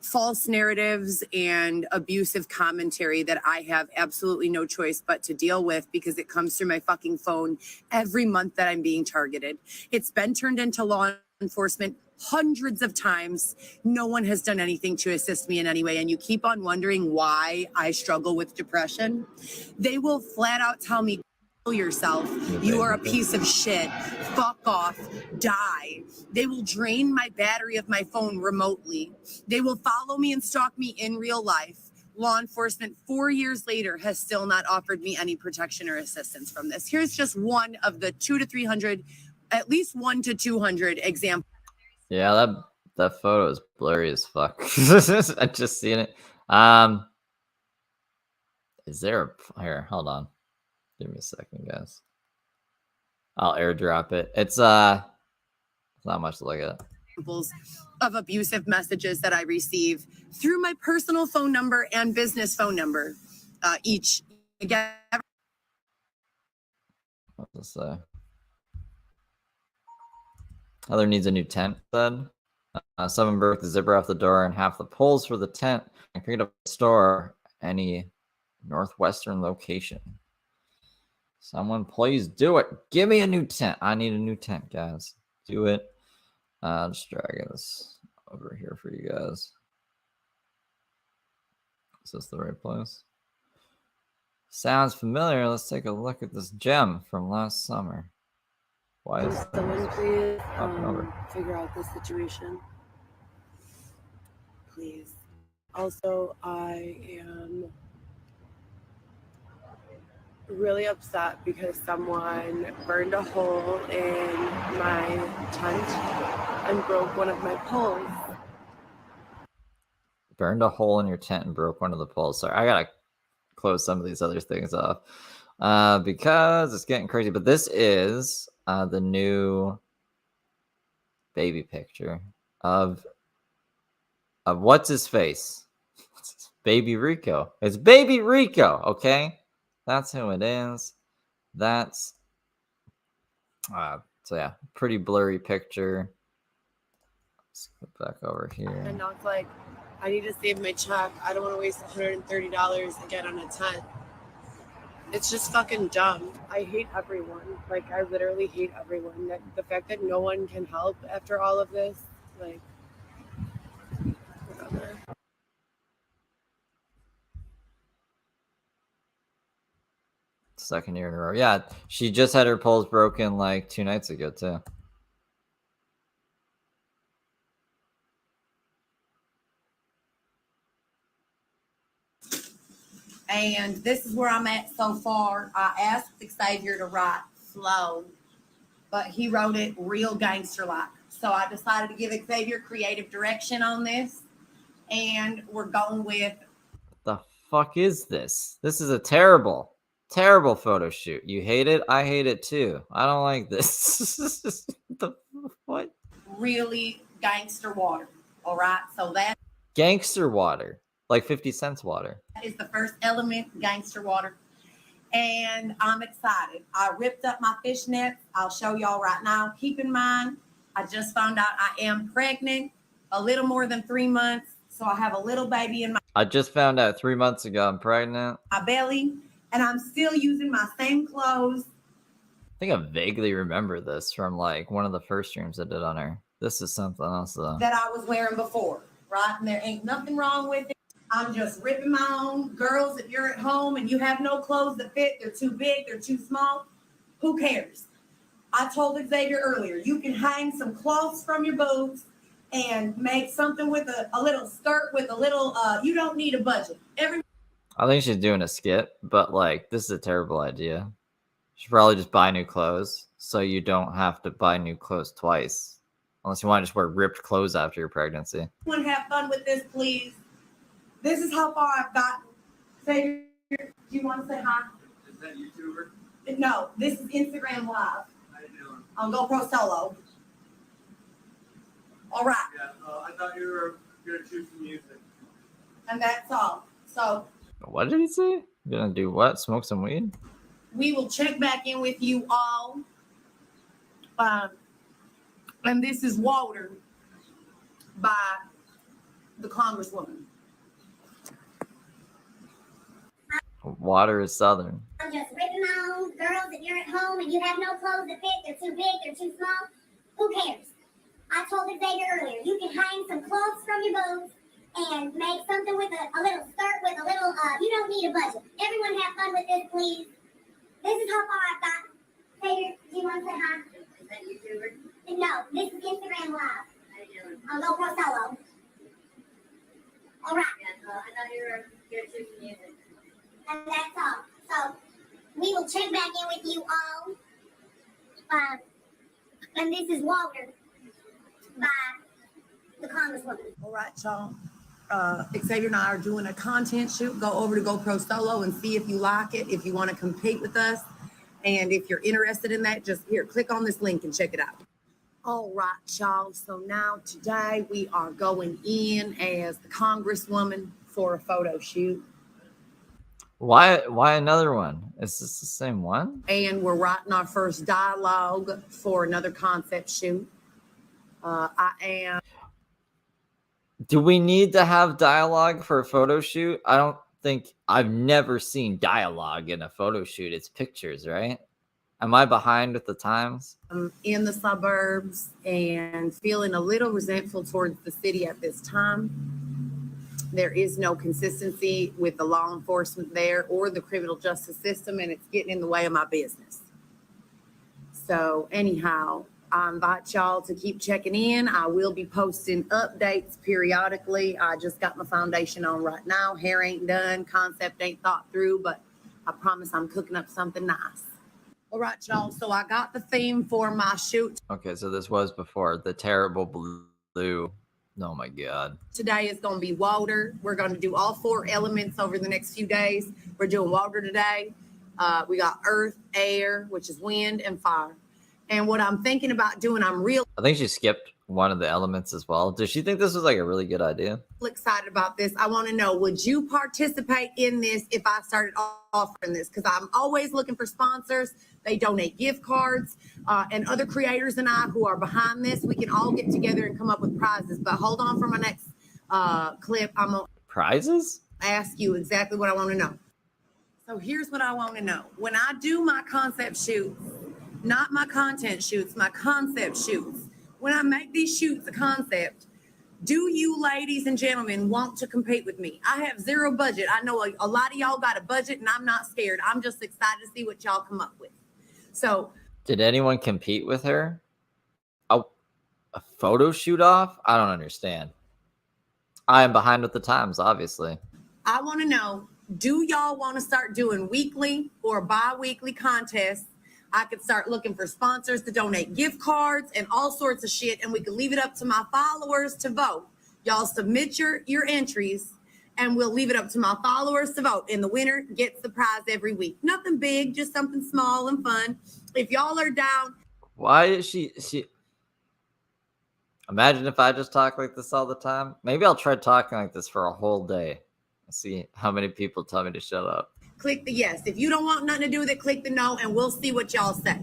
false narratives and abusive commentary that I have absolutely no choice but to deal with because it comes through my fucking phone every month that I'm being targeted. It's been turned into law enforcement hundreds of times. No one has done anything to assist me in any way. And you keep on wondering why I struggle with depression. They will flat out tell me, kill yourself. You are a piece of shit. Fuck off. Die. They will drain my battery of my phone remotely. They will follow me and stalk me in real life. Law enforcement 4 years later has still not offered me any protection or assistance from this. Here's just one of the 200 to 300, at least 1 to 200 examples. Yeah, that photo is blurry as fuck. I just seen it. Is there a here? Hold on. Give me a second, guys. I'll airdrop it. It's not much to look at. Examples of abusive messages that I receive through my personal phone number and business phone number. Each again. What's this say? Heather needs a new tent, said. Someone broke the zipper off the door and half the poles for the tent and picked up the store. Any northwestern location. Someone please do it. Give me a new tent. I need a new tent, guys. Do it. Just dragging this over here for you guys. Is this the right place? Sounds familiar. Let's take a look at this gem from last summer. Why is Someone please over? figure out this situation. Please. Also, I am really upset because someone burned a hole in my tent and broke one of my poles. Burned a hole in your tent and broke one of the poles. Sorry, I gotta close some of these other things off because it's getting crazy. But this is the new baby picture of what's his face? Baby Rico. It's baby Rico. Okay, that's who it is. That's so yeah, pretty blurry picture. Let's go back over here. And now it's like, I need to save my check. I don't want to waste $130 again on a tent. It's just fucking dumb. I hate everyone. Like, I literally hate everyone. The fact that no one can help after all of this, like, whatever. Second year in a row. Yeah, she just had her poles broken like 2 nights ago too. And this is where I'm at so far. I asked Xavier to write slow, but he wrote it real gangster-like. So I decided to give Xavier creative direction on this, and we're going with. The fuck is this? This is a terrible photo shoot. You hate it? I hate it too. I don't like this. What? Really gangster water. All right. So that Gangster water. Like 50 cents water. is the first element, gangster water. And I'm excited. I ripped up my fishnets. I'll show y'all right now. Keep in mind, I just found out I am pregnant, a little more than 3 months. So I have a little baby in I just found out 3 months ago I'm pregnant. my belly, and I'm still using my same clothes. I think I vaguely remember this from like one of the first streams I did on her. This is something else though. That I was wearing before, right? And there ain't nothing wrong with it. I'm just ripping my own. Girls, if you're at home and you have no clothes that fit, they're too big, they're too small, who cares? I told Xavier earlier, you can hang some cloths from your boots and make something with a little skirt with a little, you don't need a budget. I think she's doing a skit, but like this is a terrible idea. She should probably just buy new clothes so you don't have to buy new clothes twice. Unless you want to just wear ripped clothes after your pregnancy. Want to have fun with this, please? This is how far I've gotten. Say, do you want to say hi? Is that YouTuber? No, this is Instagram Live. How you doing? On GoPro Solo. All right, Yeah, I thought you were gonna choose some music. and that's all. So What did he say? You gonna do what? Smoke some weed? we will check back in with you all. And this is Walter by the Congresswoman. Water is southern. I'm just ripping my own. Girls, if you're at home and you have no clothes that fit, they're too big, they're too small, who cares? I told Xavier earlier, you can hang some clothes from your boobs and make something with a little skirt with a little, you don't need a budget. Everyone have fun with this, please. This is how far I've got. Xavier, do you want to say hi? Is that YouTuber? No, this is Instagram Live. How you doing? On GoPro Solo. All right. Yeah, I thought you were going to choose some music. And that's all. So we will check back in with you all. And this is Walter by the Congresswoman. All right, y'all. Xavier and I are doing a content shoot. Go over to GoPro Solo and see if you like it, if you want to compete with us. And if you're interested in that, just here, click on this link and check it out. All right, y'all. So now today we are going in as the Congresswoman for a photo shoot. Why another one? Is this the same one? And we're writing our first dialogue for another concept shoot. Do we need to have dialogue for a photo shoot? I don't think I've never seen dialogue in a photo shoot. It's pictures, right? Am I behind with the times? I'm in the suburbs and feeling a little resentful towards the city at this time. There is no consistency with the law enforcement there or the criminal justice system, and it's getting in the way of my business. So anyhow, I invite y'all to keep checking in. I will be posting updates periodically. I just got my foundation on right now. Hair ain't done, concept ain't thought through, but I promise I'm cooking up something nice. All right, y'all. So I got the theme for my shoot. Okay, so this was before the terrible blue. Oh my God. Today is going to be water. We're going to do all 4 elements over the next few days. We're doing water today. We got earth, air, which is wind, and fire. And what I'm thinking about doing, I'm real I think she skipped one of the elements as well. Does she think this was like a really good idea? excited about this. I want to know, would you participate in this if I started offering this? Because I'm always looking for sponsors. They donate gift cards, and other creators and I who are behind this, we can all get together and come up with prizes. But hold on for my next clip. I'm going Prizes? to ask you exactly what I want to know. So here's what I want to know. When I do my concept shoots, not my content shoots, my concept shoots, when I make these shoots a concept, do you ladies and gentlemen want to compete with me? I have zero budget. I know a lot of y'all got a budget, and I'm not scared. I'm just excited to see what y'all come up with. So Did anyone compete with her? A photo shoot off? I don't understand. I am behind with the times, obviously. I want to know, do y'all want to start doing weekly or bi-weekly contests? I could start looking for sponsors to donate gift cards and all sorts of shit, and we could leave it up to my followers to vote. Y'all submit your entries, and we'll leave it up to my followers to vote. And the winner gets the prize every week. Nothing big, just something small and fun. If y'all are down. Why is she imagine if I just talk like this all the time? Maybe I'll try talking like this for a whole day. See how many people tell me to shut up. Click the yes. If you don't want nothing to do with it, click the no, and we'll see what y'all say.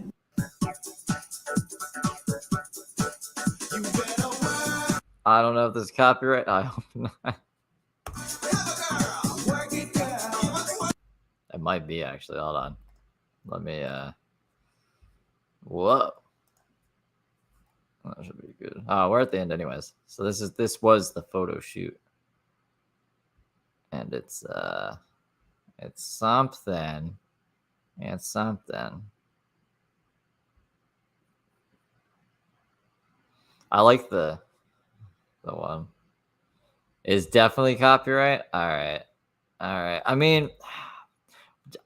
I don't know if this is copyright. I hope not. It might be actually. Hold on. Let me whoa. That should be good. Oh, we're at the end anyways. So this was the photo shoot. And it's something. It's something. I like the one. Is definitely copyright. All right. All right. I mean,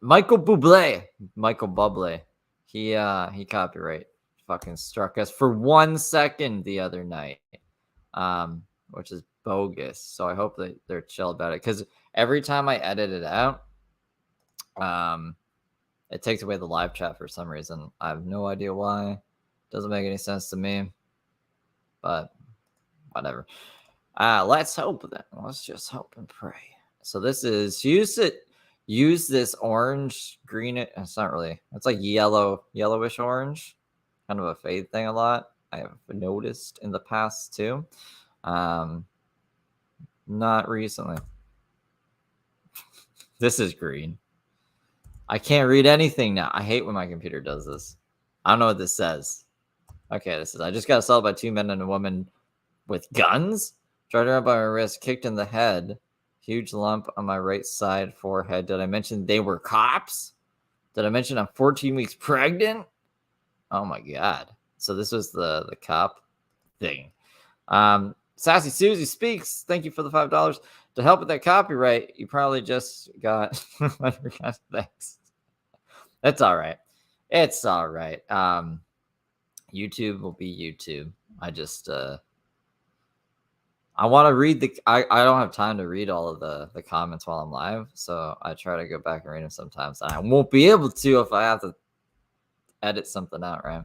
Michael Bublé, he copyright fucking struck us for 1 second the other night, which is bogus. So I hope that they're chill about it, because every time I edit it out, it takes away the live chat for some reason. I have no idea why. Doesn't make any sense to me, but whatever. Let's hope then. Let's just hope and pray. So this is use this orange, green. It's not really. It's like yellowish orange, kind of a fade thing a lot. I have noticed in the past too. Not recently. This is green. I can't read anything now. I hate when my computer does this. I don't know what this says. Okay, this is, I just got assaulted by 2 men and a woman with guns. Tried around by my wrist, kicked in the head. Huge lump on my right side forehead. Did I mention they were cops? Did I mention I'm 14 weeks pregnant? Oh my God. So this was the cop thing. Sassy Susie Speaks. Thank you for the $5. To help with that copyright, you probably just got thanks. That's all right. It's all right. YouTube will be YouTube. I just I want to read I don't have time to read all of the comments while I'm live, so I try to go back and read them sometimes. I won't be able to if I have to edit something out, right?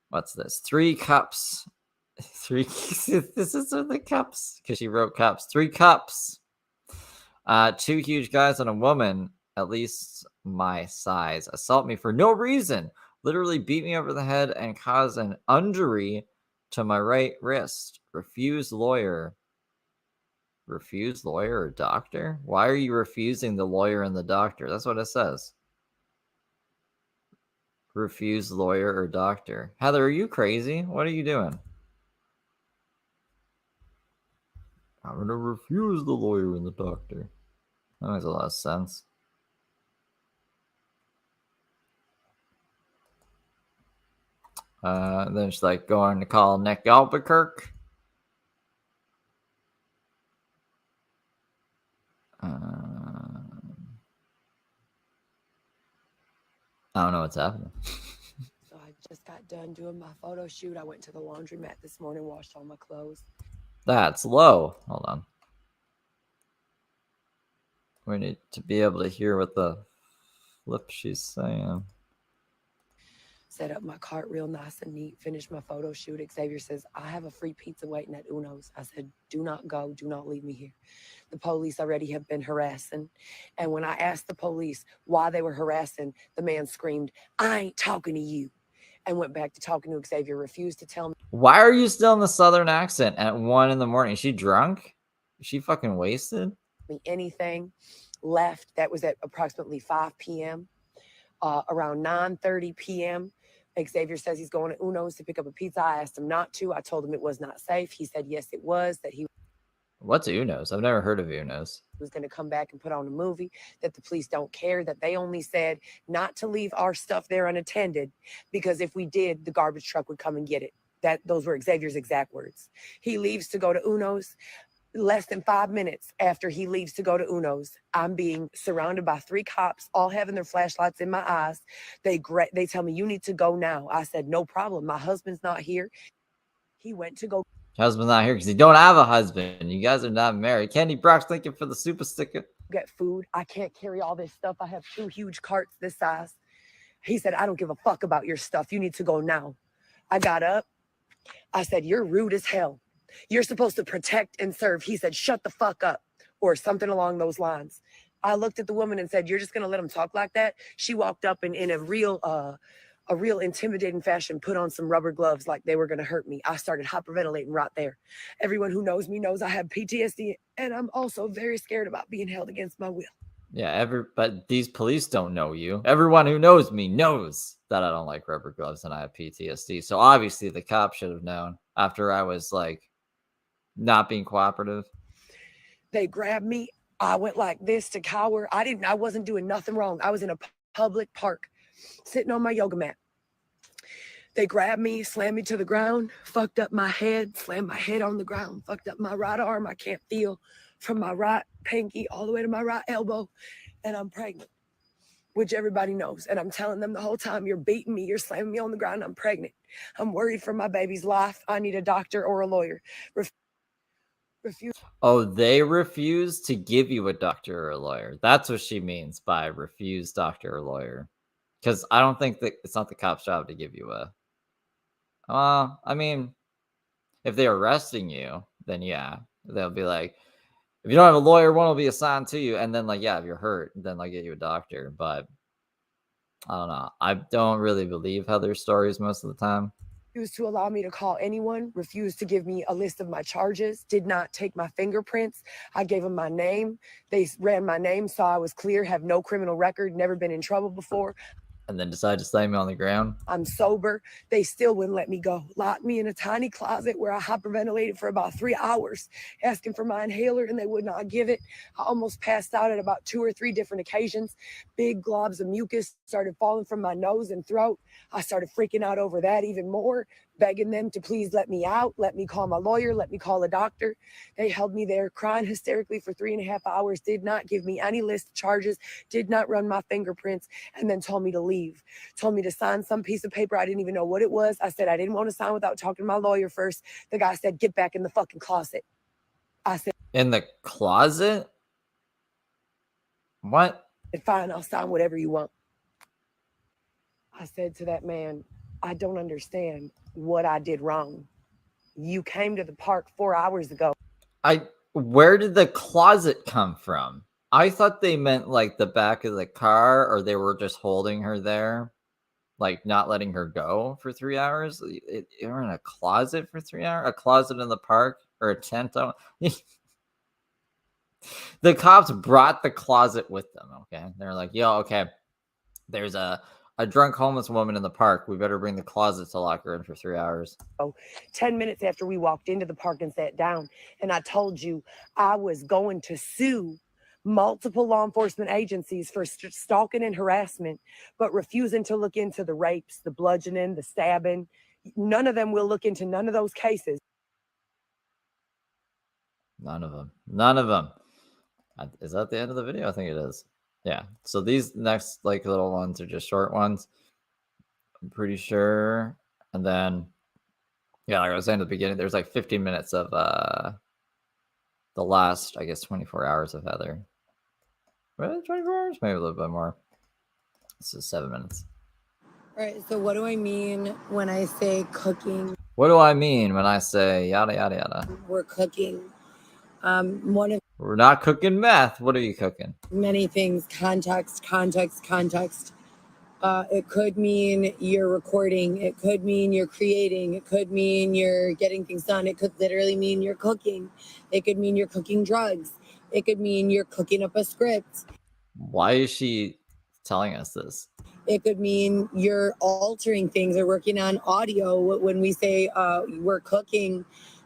What's this? 3 cups. 3 this is the cups, because she wrote cups. 3 cups. 2 huge guys and a woman, at least my size, assault me for no reason. Literally beat me over the head and cause an injury to my right wrist. Refused lawyer or doctor? Why are you refusing the lawyer and the doctor? That's what it says. Refused lawyer or doctor. Heather, are you crazy? What are you doing? I'm going to refuse the lawyer and the doctor. That makes a lot of sense. Then she's like going to call Nick Albuquerque. I don't know what's happening. So I just got done doing my photo shoot. I went to the laundromat this morning, washed all my clothes. That's low. Hold on. We need to be able to hear what the flip she's saying. Set up my cart real nice and neat, finished my photo shoot. Xavier says, I have a free pizza waiting at Uno's. I said, do not go, do not leave me here. The police already have been harassing. And when I asked the police why they were harassing, the man screamed, I ain't talking to you. And went back to talking to Xavier, refused to tell Why are you still in the Southern accent at 1 in the morning? Is she drunk? Is she fucking wasted? me anything. Left. That was at approximately 5 p.m. Around 9:30 p.m., Xavier says he's going to Uno's to pick up a pizza. I asked him not to. I told him it was not safe. He said yes, it was, that he What's Uno's? I've never heard of Uno's. was going to come back and put on a movie, that the police don't care, that they only said not to leave our stuff there unattended, because if we did, the garbage truck would come and get it. Those were Xavier's exact words. He leaves to go to Uno's. Less than 5 minutes after he leaves to go to Uno's, I'm being surrounded by 3 cops, all having their flashlights in my eyes. They tell me, you need to go now. I said, no problem. My husband's not here. He went to go. Husband's not here because you don't have a husband. You guys are not married. Candy Brock's thinking for the super sticker. Get food. I can't carry all this stuff. I have 2 huge carts this size. He said, I don't give a fuck about your stuff. You need to go now. I got up. I said, you're rude as hell. You're supposed to protect and serve. He said, shut the fuck up, or something along those lines. I looked at the woman and said, you're just going to let him talk like that? She walked up and in a real intimidating fashion, put on some rubber gloves like they were going to hurt me. I started hyperventilating right there. Everyone who knows me knows I have PTSD, and I'm also very scared about being held against my will. Yeah, but these police don't know you. Everyone who knows me knows that I don't like rubber gloves and I have PTSD. So obviously the cop should have known after I was like not being cooperative. They grabbed me. I went like this to cower. I wasn't doing nothing wrong. I was in a public park sitting on my yoga mat. They grabbed me, slammed me to the ground, fucked up my head, slammed my head on the ground, fucked up my right arm. I can't feel. from my right pinky all the way to my right elbow, and I'm pregnant, which everybody knows. And I'm telling them the whole time, you're beating me, you're slamming me on the ground, I'm pregnant. I'm worried for my baby's life. I need a doctor or a lawyer. Refuse. Oh, they refuse to give you a doctor or a lawyer. That's what she means by refuse doctor or lawyer. Because I don't think that it's not the cop's job to give you a. I mean, if they're arresting you, then yeah, they'll be like, if you don't have a lawyer, one will be assigned to you, and then like, yeah, if you're hurt, then they'll get you a doctor. But I don't know. I don't really believe Heather's stories most of the time. Refused to allow me to call anyone, refused to give me a list of my charges, did not take my fingerprints. I gave them my name. They ran my name, so I was clear, have no criminal record, never been in trouble before. And then decide to slam me on the ground. I'm sober. They still wouldn't let me go. Locked me in a tiny closet where I hyperventilated for about 3 hours, asking for my inhaler, and they would not give it. I almost passed out at about 2 or 3 different occasions. Big globs of mucus started falling from my nose and throat. I started freaking out over that even more, begging them to please let me out, let me call my lawyer, let me call a doctor. They held me there crying hysterically for 3.5 hours, did not give me any list of charges, did not run my fingerprints, and then told me to leave. Told me to sign some piece of paper. I didn't even know what it was. I said I didn't want to sign without talking to my lawyer first. The guy said, get back in the fucking closet. I said, in the closet? What? Fine, I'll sign whatever you want. I said to that man, I don't understand what I did wrong. You came to the park 4 hours ago. Where did the closet come from? I thought they meant like the back of the car, or they were just holding her there, like not letting her go for 3 hours. You're in a closet for 3 hours? A closet in the park or a tent? The cops brought the closet with them. Okay. They're like, yo, okay, there's a drunk homeless woman in the park. We better bring the closet to lock her in for 3 hours. 10 minutes after we walked into the park and sat down, and I told you I was going to sue multiple law enforcement agencies for stalking and harassment, but refusing to look into the rapes, the bludgeoning, the stabbing. None of them will look into none of those cases. None of them. None of them. Is that the end of the video? I think it is. Yeah. So these next like little ones are just short ones, I'm pretty sure. And then, yeah, like I was saying at the beginning, there's like 15 minutes of the last, I guess, 24 hours of Heather. Really? 24 hours? Maybe a little bit more. This is 7 minutes. All right. So what do I mean when I say cooking? What do I mean when I say yada, yada, yada? We're cooking. One of We're not cooking meth. What are you cooking? many things, context. It could mean you're recording. It could mean you're creating. It could mean you're getting things done. It could literally mean you're cooking. It could mean you're cooking drugs. It could mean you're cooking up a script. Why is she telling us this? It could mean you're altering things or working on audio. When we say we're cooking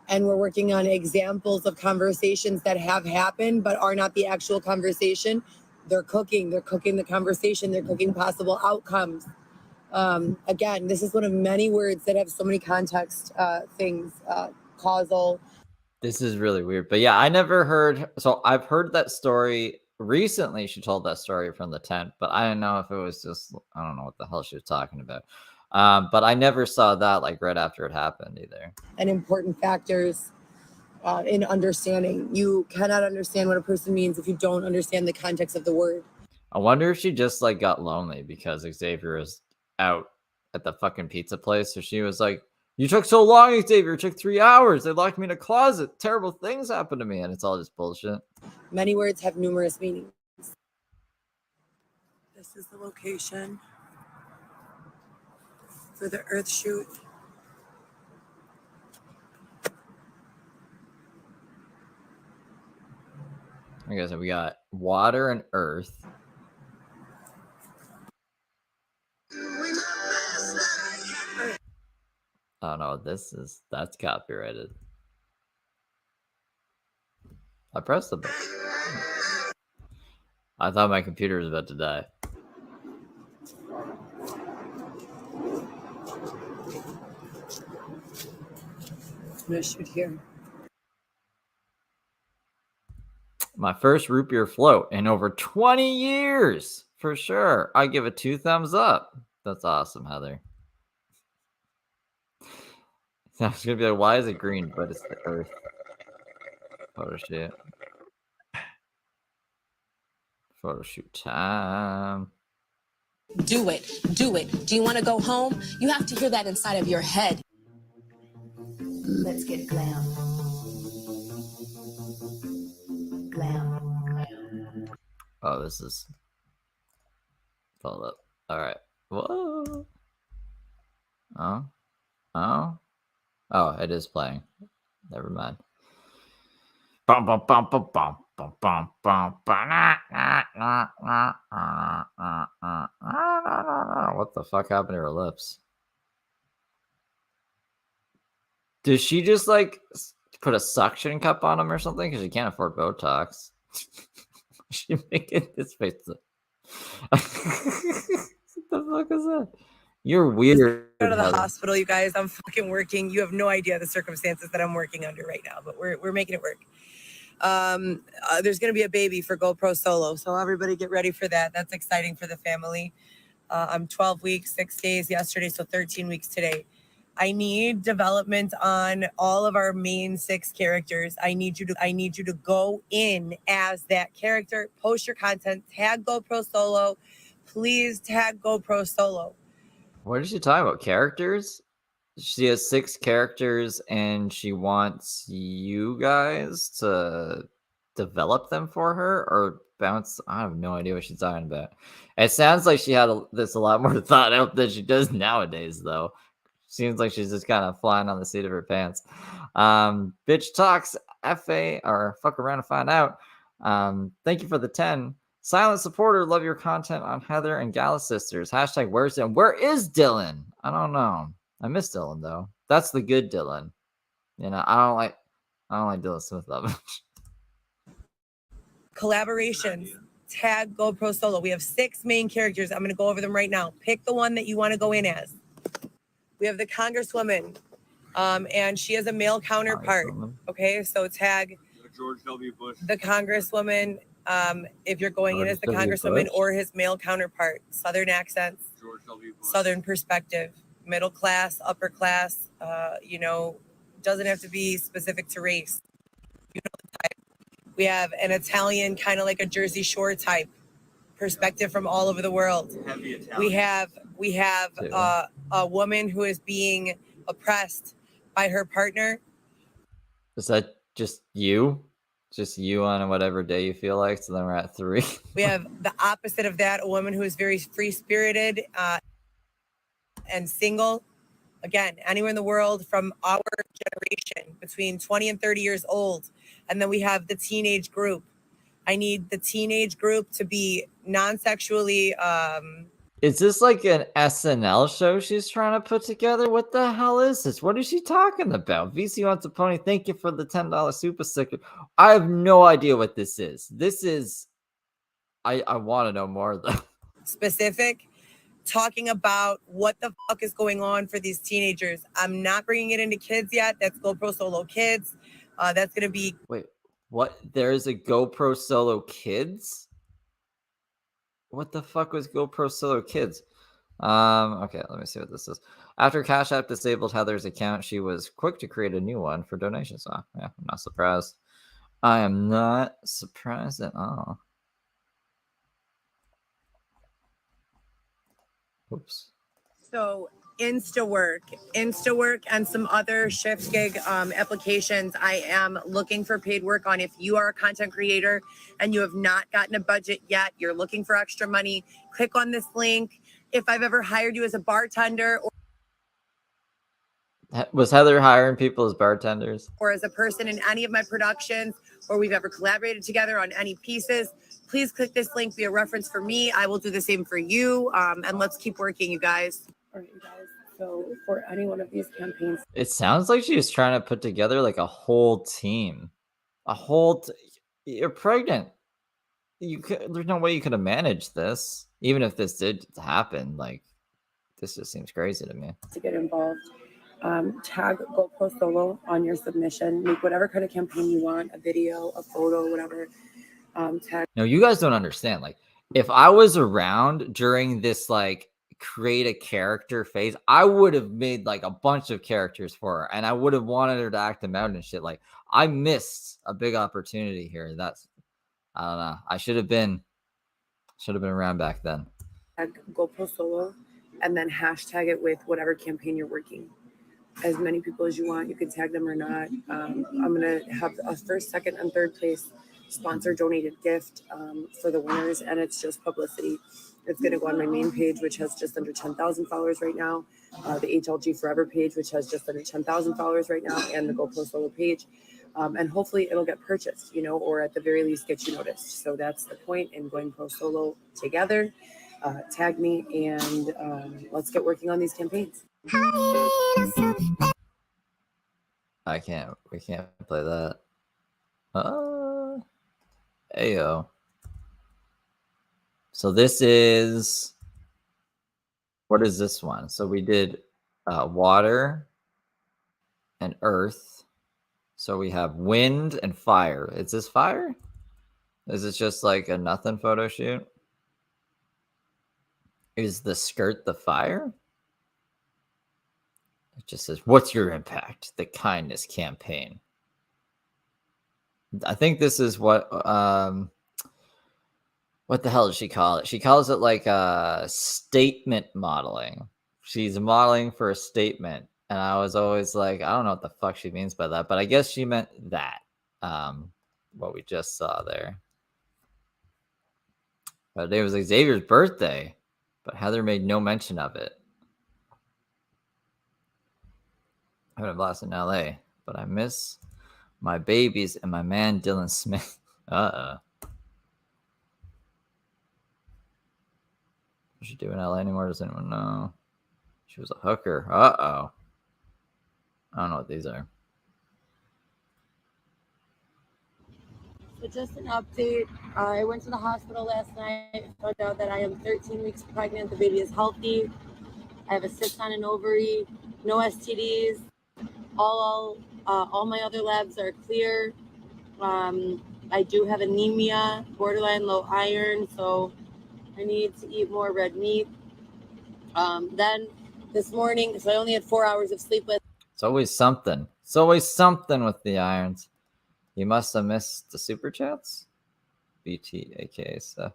and we're working on examples of conversations that have happened but are not the actual conversation, they're cooking the conversation, they're cooking possible outcomes. Again, this is one of many words that have so many context things, causal. This is really weird. But yeah, I never heard. So I've heard that story recently. She told that story from the tent, but I didn't know if it was just, I don't know what the hell she was talking about. But I never saw that like right after it happened either. And important factors in understanding. You cannot understand what a person means if you don't understand the context of the word. I wonder if she just like got lonely because Xavier is out at the fucking pizza place. So she was like, you took so long, Xavier. It took 3 hours. They locked me in a closet. Terrible things happened to me. And it's all just bullshit. Many words have numerous meanings. This is the location for the earth shoot. Okay, so we got water and earth. Oh no, that's copyrighted. I pressed the button. I thought my computer was about to die. I'm gonna shoot here. My first root beer float in over 20 years, for sure. I give it 2 thumbs up. That's awesome, Heather. I was gonna be like, why is it green? But it's the Earth. Photo shoot. Photo shoot time. Do it. Do it. Do you want to go home? You have to hear that inside of your head. Let's get glam. Glam. Oh, this is. Hold up. All right. Whoa. Oh. Oh. Oh, it is playing. Never mind. Bum, bum, bum, bum, bum, bum, bum, bum, bum, nah, nah, nah, nah, nah, nah, nah, nah. What the fuck happened to her lips? Does she just like put a suction cup on them or something? Because she can't afford Botox. She making this face. What the fuck is that? You're weird. Out of the Heather. hospital, you guys. I'm fucking working. You have no idea the circumstances that I'm working under right now, but we're making it work. There's gonna be a baby for GoPro Solo, so everybody get ready for that. That's exciting for the family. I'm 12 weeks, 6 days yesterday, so 13 weeks today. I need development on all of our main 6 characters. I need you to go in as that character, post your content, tag GoPro Solo. Please tag GoPro Solo. What is she talking about? Characters? She has 6 characters and she wants you guys to develop them for her or bounce. I have no idea what she's talking about. It sounds like she had this a lot more thought out than she does nowadays, though. Seems like she's just kind of flying on the seat of her pants. Bitch Talks FA or fuck around and find out. Thank you for the 10. Silent supporter, love your content on Heather and Gala Sisters. Hashtag where's Dylan? Where is Dylan? I don't know. I miss Dylan though. That's the good Dylan. You know, I don't like Dylan Smith that much. Collaborations. Tag GoPro Solo. We have 6 main characters. I'm going to go over them right now. Pick the one that you want to go in as. We have the Congresswoman, and she has a male counterpart. Okay, so tag George W. Bush. the Congresswoman if you're going in as the Congresswoman or his male counterpart. Southern accents, George W. Bush. Southern perspective, middle class, upper class. Doesn't have to be specific to race. You know the type. We have an Italian, kind of like a Jersey Shore type perspective from all over the world. Heavy Italian. We have a woman who is being oppressed by her partner. Is that just you? Just you on whatever day you feel like? So then we're at 3. We have the opposite of that, a woman who is very free-spirited and single. Again, anywhere in the world from our generation, between 20 and 30 years old. And then we have the teenage group. I need the teenage group to be non-sexually... Is this like an SNL show she's trying to put together? What the hell is this? What is she talking about? VC wants a pony. Thank you for the $10 super sticker. I have no idea what this is. This is... I want to know more though. Specific, talking about what the fuck is going on for these teenagers. I'm not bringing it into kids yet. That's GoPro Solo Kids. That's going to be... Wait, what? There's a GoPro Solo Kids? What the fuck was GoPro Solo Kids? Okay, let me see what this is. After Cash App disabled Heather's account, she was quick to create a new one for donations. Oh, yeah, I'm not surprised. I am not surprised at all. Oops. So InstaWork, and some other shift gig applications. I am looking for paid work on. If you are a content creator and you have not gotten a budget yet, you're looking for extra money, click on this link. If I've ever hired you as a bartender Was Heather hiring people as bartenders? or as a person in any of my productions, or we've ever collaborated together on any pieces, please click this link, be a reference for me. I will do the same for you. And let's keep working, you guys. All right, you guys. So for any one of these campaigns, It sounds like she was trying to put together like a whole team. You're pregnant. There's no way you could have managed this. Even if this did happen, like, this just seems crazy to me. to get involved, tag GoPro Solo on your submission. Make whatever kind of campaign you want, a video, a photo, whatever. Tag No, you guys don't understand. Like, if I was around during this like create a character phase, I would have made like a bunch of characters for her, and I would have wanted her to act them out and shit. Like, I missed a big opportunity here. That's I don't know. I should have been around back then. GoPro Solo, and then hashtag it with whatever campaign you're working. As many people as you want. You can tag them or not. I'm gonna have a first, second, and third place sponsor donated gift for the winners, and it's just publicity. It's gonna go on my main page, which has just under 10,000 followers right now, the HLG Forever page, which has just under 10,000 followers right now, and the GoPro Solo page. And hopefully it'll get purchased, you know, or at the very least get you noticed. So that's the point in going pro solo together. Tag me, and let's get working on these campaigns. We can't play that. Ayo. So this is, what is this one? So we did water and earth. So we have wind and fire. Is this fire? Is it just like a nothing photo shoot? Is the skirt the fire? It just says, what's your impact? The kindness campaign. I think this is what the hell does she call it? She calls it like statement modeling. She's modeling for a statement. And I was always like, I don't know what the fuck she means by that, but I guess she meant that. What we just saw there. But today was Xavier's birthday, but Heather made no mention of it. I had a blast in LA, but I miss my babies and my man Dylan Smith. What's she do in LA anymore? Does anyone know? She was a hooker. I don't know what these are. So just an update. I went to the hospital last night, found out that I am 13 weeks pregnant. The baby is healthy. I have a cyst on an ovary, no STDs. All my other labs are clear. I do have anemia, borderline low iron, so I need to eat more red meat. Then this morning, so I only had 4 hours of sleep with. It's always something. It's always something with the irons. You must have missed the super chats. BT, aka Seth.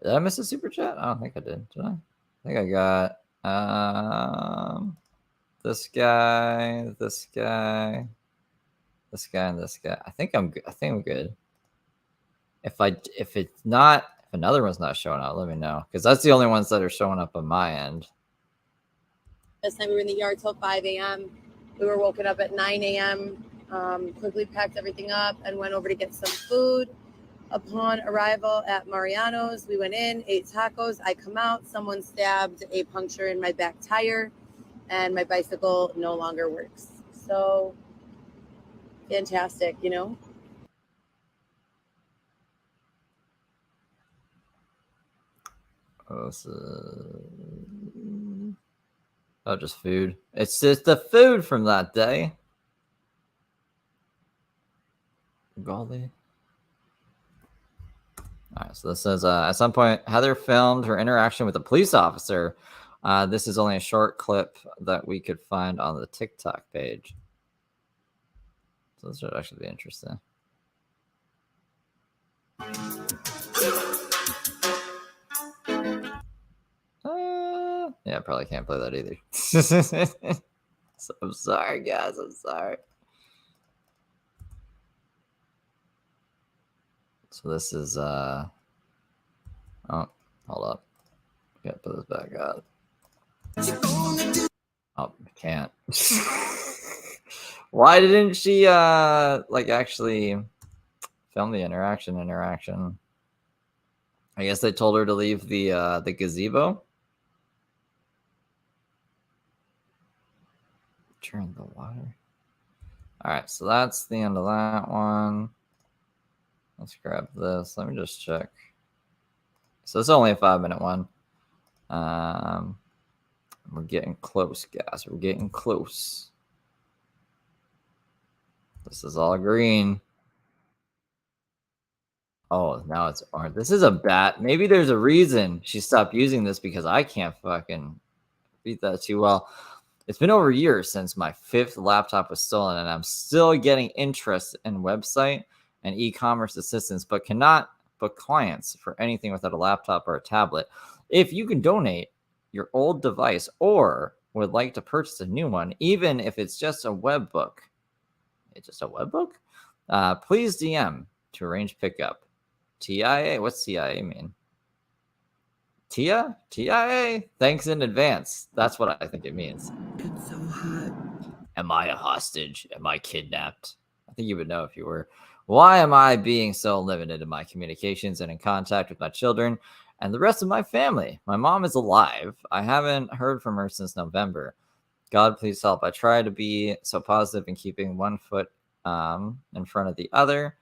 Did I miss a super chat? I don't think I did. Did I? I think I got this guy, this guy, this guy, and this guy. I think I'm good. If it's not, if another one's not showing up, let me know, because that's the only ones that are showing up on my end. Last night we were in the yard till 5 a.m. We were woken up at 9 a.m. Quickly packed everything up and went over to get some food. Upon arrival at Mariano's, we went in, ate tacos. I come out, someone stabbed a puncture in my back tire, and my bicycle no longer works. So fantastic, you know? Oh, just food. It's just the food from that day. Golly. All right, so this says, at some point, Heather filmed her interaction with a police officer. This is only a short clip that we could find on the TikTok page. So this should actually be interesting. Yeah, I probably can't play that either. So I'm sorry, guys. I'm sorry. So this is oh, hold up. Gotta put this back up. Oh, can't. Why didn't she like actually film the interaction? I guess they told her to leave the gazebo. Turn the water. All right, so that's the end of that one. Let's grab this. Let me just check. So it's only a 5-minute one. We're getting close, guys. We're getting close. This is all green. Oh, now it's orange. This is a bat. Maybe there's a reason she stopped using this because I can't fucking beat that too well. It's been over a year since my 5th laptop was stolen, and I'm still getting interest in website and e-commerce assistance, but cannot book clients for anything without a laptop or a tablet. If you can donate your old device or would like to purchase a new one, even if it's just a web book, please DM to arrange pickup. TIA? What's TIA mean? TIA? Thanks in advance. That's what I think it means. It's so hot. Am I a hostage? Am I kidnapped? I think you would know if you were. Why am I being so limited in my communications and in contact with my children and the rest of my family? My mom is alive. I haven't heard from her since November. God, please help. I try to be so positive and keeping one foot in front of the other.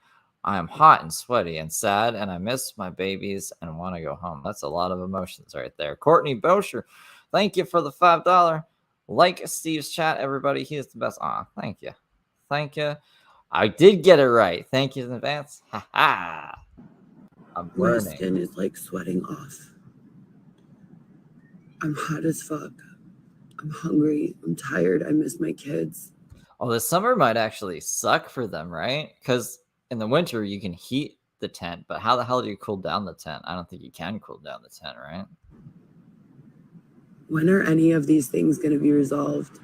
I am hot and sweaty and sad, and I miss my babies and want to go home. That's a lot of emotions right there. Courtney Bosher, thank you for the $5. Like Steve's chat, everybody. He is the best. Aw, thank you. Thank you. I did get it right. Thank you in advance. Ha ha. I'm My burning. skin is like sweating off. I'm hot as fuck. I'm hungry. I'm tired. I miss my kids. Oh, the summer might actually suck for them, right? Because in the winter, you can heat the tent, but how the hell do you cool down the tent? I don't think you can cool down the tent, right? When are any of these things going to be resolved?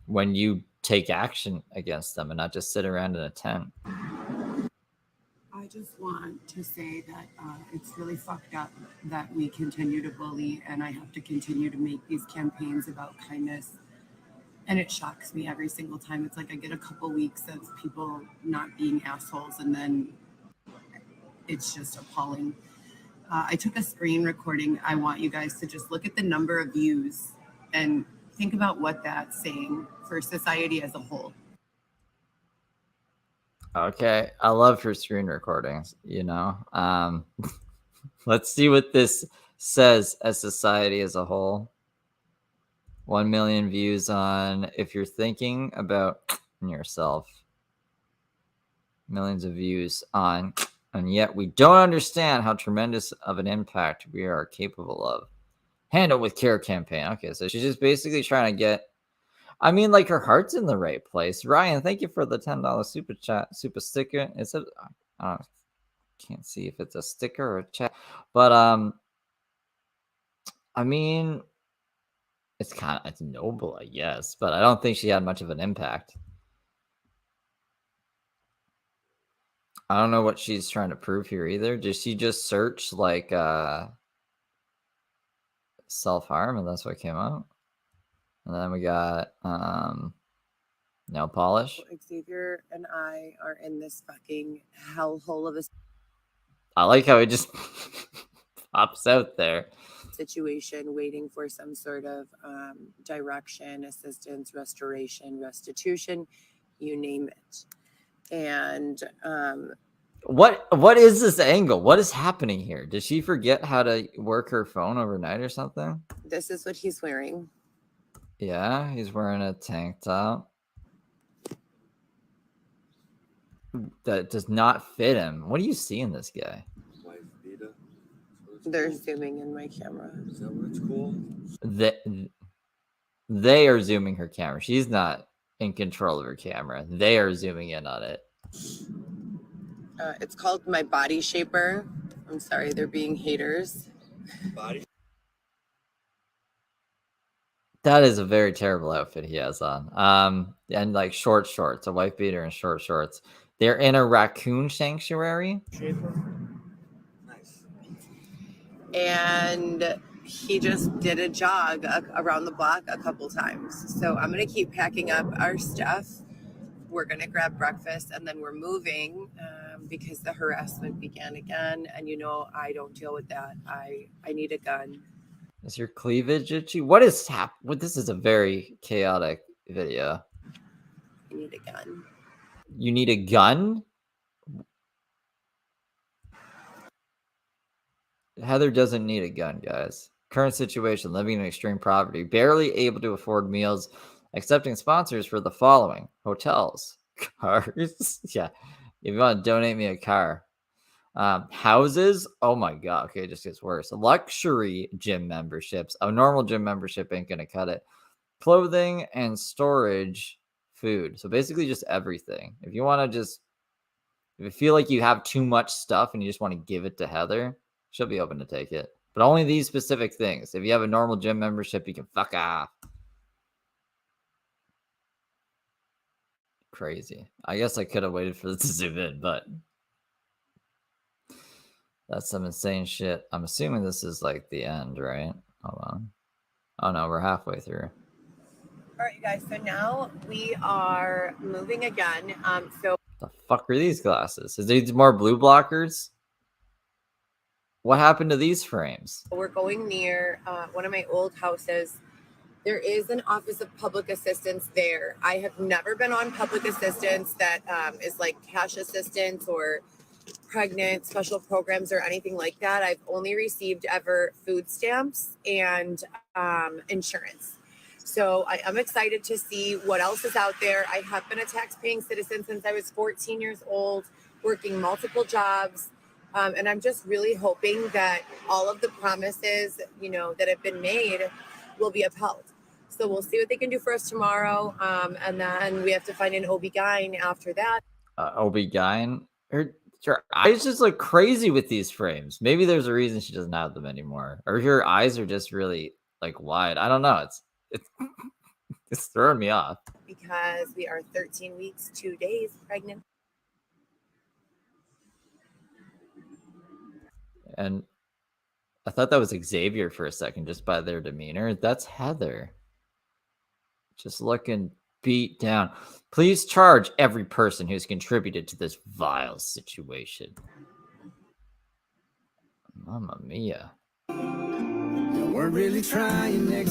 When you take action against them and not just sit around in a tent. I just want to say that it's really fucked up that we continue to bully, and I have to continue to make these campaigns about kindness. And it shocks me every single time. It's like I get a couple weeks of people not being assholes, and then it's just appalling. I took a screen recording. I want you guys to just look at the number of views and think about what that's saying for society as a whole. Okay, I love her screen recordings, you know. Let's see what this says as society as a whole. 1 million views on if you're thinking about yourself. Millions of views on, and yet we don't understand how tremendous of an impact we are capable of. Handle with care campaign. Okay, so she's just basically trying to get, I mean, like her heart's in the right place. Ryan, thank you for the $10 super chat, super sticker. Is it? Can't see if it's a sticker or a chat, but I mean, it's noble, I guess, but I don't think she had much of an impact. I don't know what she's trying to prove here either. Did she just search like self-harm and that's what came up? And then we got nail polish. Xavier and I are in this fucking hellhole of a I like how it just pops out there. situation, waiting for some sort of direction, assistance, restoration, restitution, you name it. And what is this angle? What is happening here? Did she forget how to work her phone overnight or something? this is what he's wearing. Yeah, he's wearing a tank top that does not fit him. What do you see in this guy? They're zooming in my camera. Is that what's cool? They are zooming her camera. She's not in control of her camera. They are zooming in on it. It's called my body shaper. I'm sorry, they're being haters. Body. That is a very terrible outfit he has on. And like short shorts, a white beater and short shorts. They're in a raccoon sanctuary. Nice. And he just did a jog around the block a couple times. So I'm going to keep packing up our stuff. We're going to grab breakfast and then we're moving because the harassment began again. And, you know, I don't deal with that. I need a gun. Is your cleavage itchy? What is happening? This is a very chaotic video. I need a gun. You need a gun? Heather doesn't need a gun, guys. Current situation, living in extreme poverty, barely able to afford meals, accepting sponsors for the following: hotels, cars. Yeah, if you want to donate me a car. Houses. Oh my god. Okay, it just gets worse. Luxury gym memberships. A normal gym membership ain't gonna cut it. Clothing and storage, food. So basically just everything. If you want to if you feel like you have too much stuff and you just want to give it to Heather, she'll be open to take it. But only these specific things. If you have a normal gym membership, you can fuck off. Crazy. I guess I could have waited for this to zoom in, but that's some insane shit. I'm assuming this is like the end, right? Hold on. Oh no, we're halfway through. All right, you guys. So now we are moving again. So The fuck are these glasses? Is these more blue blockers? What happened to these frames? we're going near one of my old houses. There is an Office of Public Assistance there. I have never been on public assistance that is like cash assistance or pregnant special programs or anything like that. I've only received ever food stamps and insurance. So I am excited to see what else is out there. I have been a tax-paying citizen since I was 14 years old, working multiple jobs. And I'm just really hoping that all of the promises, you know, that have been made will be upheld. So we'll see what they can do for us tomorrow. And then we have to find an OB-GYN after that. OB-GYN? Her eyes just look crazy with these frames. Maybe there's a reason she doesn't have them anymore. Or her eyes are just really like wide. I don't know. It's throwing me off. Because we are 13 weeks, 2 days pregnant. And I thought that was Xavier for a second, just by their demeanor. That's Heather. Just looking beat down. Please charge every person who's contributed to this vile situation. Mamma mia. We're really trying.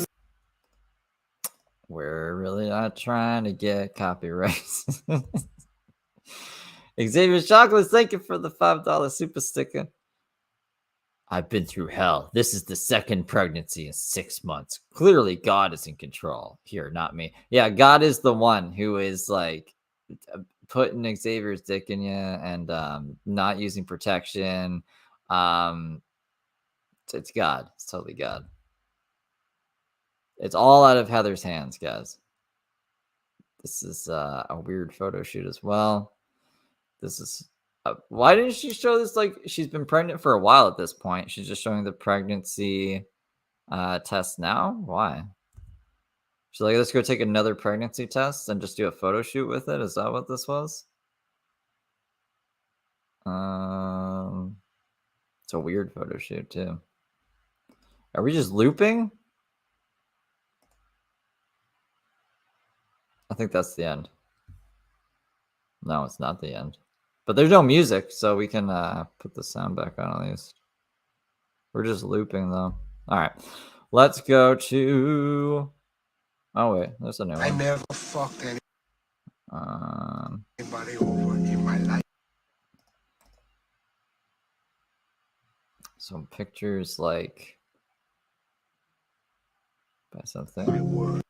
We're really not trying to get copyrights. Xavier Chocolates, thank you for the $5 super sticker. I've been through hell. This is the second pregnancy in 6 months. Clearly, God is in control here, not me. Yeah, God is the one who is like putting Xavier's dick in you and not using protection. It's God. It's totally God. It's all out of Heather's hands, guys. This is a weird photo shoot as well. This is... why didn't she show this? Like, she's been pregnant for a while at this point. She's just showing the pregnancy test now. Why? She's like, let's go take another pregnancy test and just do a photo shoot with it. Is that what this was? It's a weird photo shoot too. Are we just looping? I think that's the end. No, it's not the end. But there's no music, so we can put the sound back on at least. We're just looping, though. All right. Let's go to... oh, wait. There's a new one. I never fucked anybody over in my life. Some pictures, like... by something.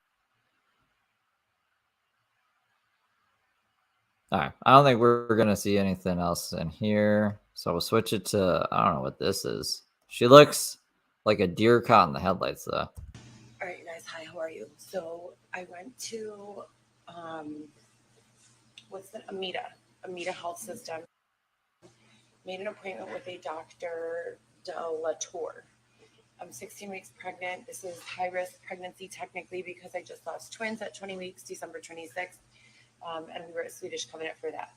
All right. I don't think we're going to see anything else in here. So we'll switch it to, I don't know what this is. She looks like a deer caught in the headlights, though. All right, you guys. Hi, how are you? So I went to, what's the, Amita Health System. Made an appointment with a Dr. Delatour. I'm 16 weeks pregnant. This is high-risk pregnancy technically because I just lost twins at 20 weeks, December 26th. And we were at Swedish Covenant for that.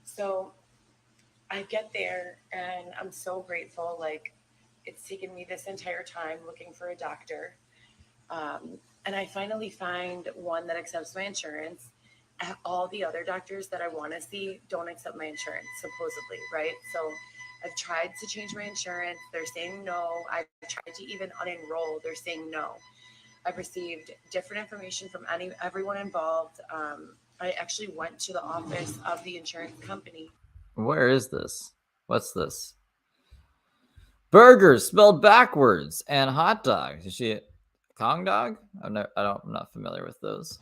So I get there and I'm so grateful. Like, it's taken me this entire time looking for a doctor. And I finally find one that accepts my insurance. All the other doctors that I want to see don't accept my insurance, supposedly, right? So I've tried to change my insurance. They're saying no. I've tried to even unenroll. They're saying no. I've received different information from everyone involved. I actually went to the office of the insurance company. Where is this? What's this? Burgers spelled backwards and hot dogs. Is she a Kong dog? I'm not familiar with those.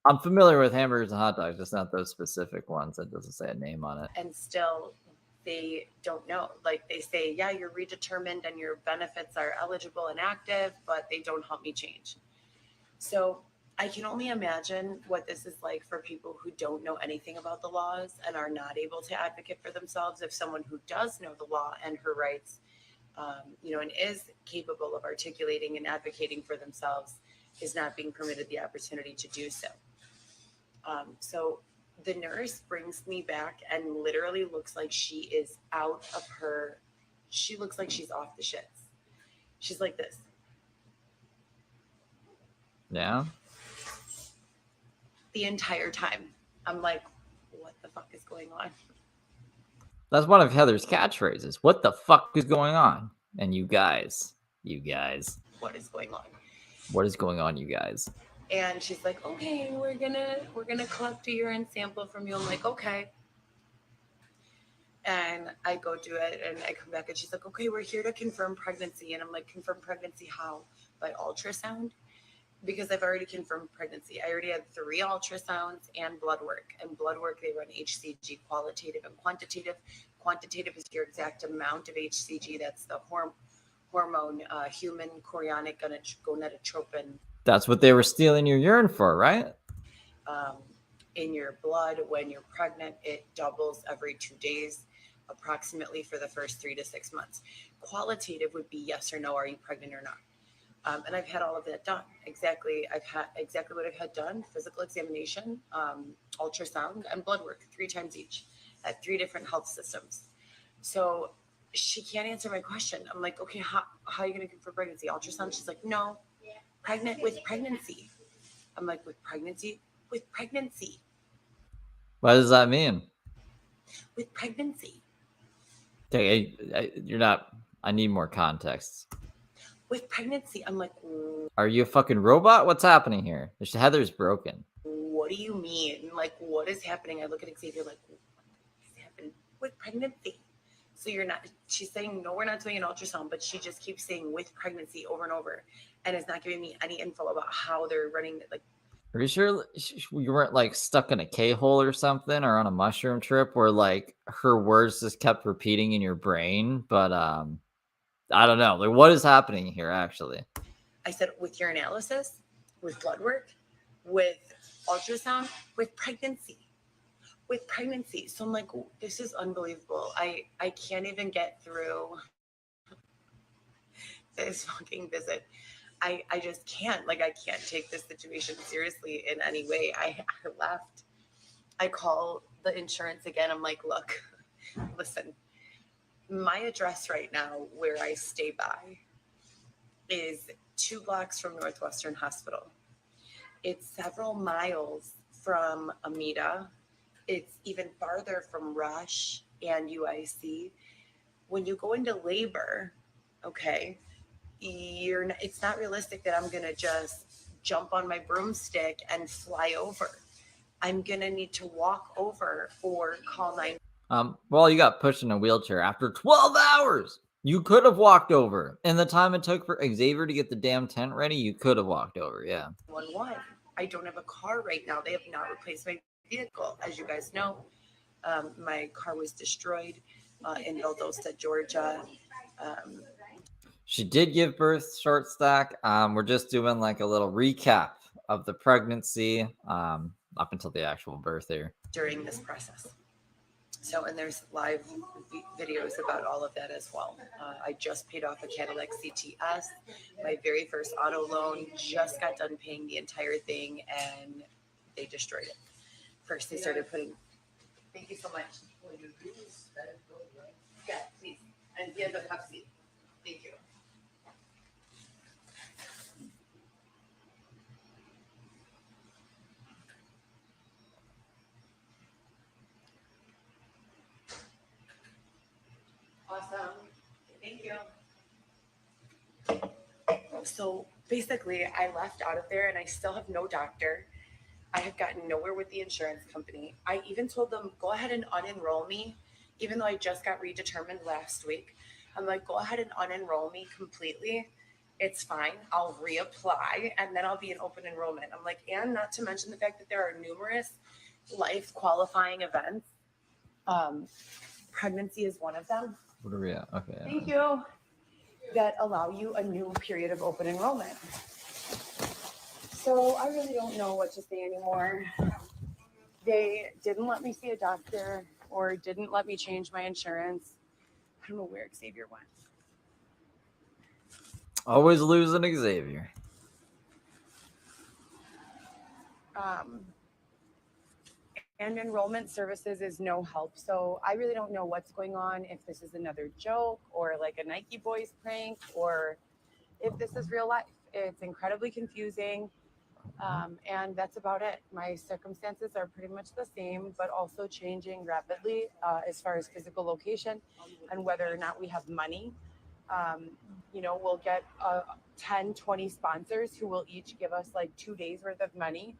I'm familiar with hamburgers and hot dogs, just not those specific ones. That doesn't say a name on it. And still they don't know. Like they say, yeah, you're redetermined and your benefits are eligible and active, but they don't help me change. So I can only imagine what this is like for people who don't know anything about the laws and are not able to advocate for themselves. If someone who does know the law and her rights, and is capable of articulating and advocating for themselves, is not being permitted the opportunity to do so. So the nurse brings me back and literally looks like she is out of her. She looks like she's off the shits. She's like this. Yeah. The entire time. I'm like, what the fuck is going on? That's one of Heather's catchphrases. What the fuck is going on? And you guys. What is going on? What is going on, you guys? And she's like, okay, we're gonna collect a urine sample from you. I'm like, okay. And I go do it and I come back and she's like, okay, we're here to confirm pregnancy. And I'm like, confirm pregnancy how? By ultrasound? Because I've already confirmed pregnancy. I already had 3 ultrasounds and blood work. And blood work, they run HCG, qualitative and quantitative. Quantitative is your exact amount of HCG. That's the hormone, human chorionic gonadotropin. That's what they were stealing your urine for, right? In your blood when you're pregnant. It doubles every 2 days, approximately for the first 3 to 6 months. Qualitative would be yes or no, are you pregnant or not? And I've had all of that done. I've had exactly what I've had done: physical examination, ultrasound, and blood work 3 times each at 3 different health systems. So she can't answer my question. I'm like, okay, how are you going to confirm pregnancy? Ultrasound? She's like, no, pregnant with pregnancy. I'm like, with pregnancy? With pregnancy. What does that mean? With pregnancy. Okay, you're not. I need more context. With pregnancy. I'm like, are you a fucking robot? What's happening here? Heather's broken. What do you mean? Like, what is happening? I look at Xavier like, what is happening with pregnancy? So you're not, she's saying, no, we're not doing an ultrasound, but she just keeps saying with pregnancy over and over and is not giving me any info about how they're running. Like, are you sure you weren't like stuck in a K-hole or something, or on a mushroom trip where like her words just kept repeating in your brain? But I don't know. Like, what is happening here, actually? I said, with urinalysis, with blood work, with ultrasound, with pregnancy. With pregnancy. So I'm like, this is unbelievable. I can't even get through this fucking visit. I just can't. Like, I can't take this situation seriously in any way. I left. I call the insurance again. I'm like, look, listen, my address right now where I stay by is 2 blocks from Northwestern Hospital. It's several miles from Amita. It's even farther from Rush and UIC. When you go into labor, okay, it's not realistic that I'm going to just jump on my broomstick and fly over. I'm going to need to walk over or call 911. Well, you got pushed in a wheelchair after 12 hours. You could have walked over. In the time it took for Xavier to get the damn tent ready, you could have walked over, yeah. 911. I don't have a car right now. They have not replaced my vehicle. As you guys know, my car was destroyed in Valdosta, Georgia. She did give birth, short stack. We're just doing like a little recap of the pregnancy up until the actual birth here. During this process. So, and there's live videos about all of that as well. I just paid off a Cadillac CTS. My very first auto loan, just got done paying the entire thing and they destroyed it. First, they started putting, thank you so much. Yeah, please. And he has a cup seat. Thank you. Awesome. Thank you. So basically, I left out of there and I still have no doctor. I have gotten nowhere with the insurance company. I even told them, go ahead and unenroll me, even though I just got redetermined last week. I'm like, go ahead and unenroll me completely. It's fine. I'll reapply and then I'll be in open enrollment. I'm like, and not to mention the fact that there are numerous life qualifying events pregnancy is one of them. What are we at? Okay. Thank you. That allow you a new period of open enrollment. So I really don't know what to say anymore. They didn't let me see a doctor or didn't let me change my insurance. I don't know where Xavier went. Always losing Xavier. And enrollment services is no help. So I really don't know what's going on, if this is another joke or like a Nike Boys prank, or if this is real life. It's incredibly confusing. And that's about it. My circumstances are pretty much the same, but also changing rapidly as far as physical location and whether or not we have money. You know, we'll get 10, 20 sponsors who will each give us like 2 days worth of money.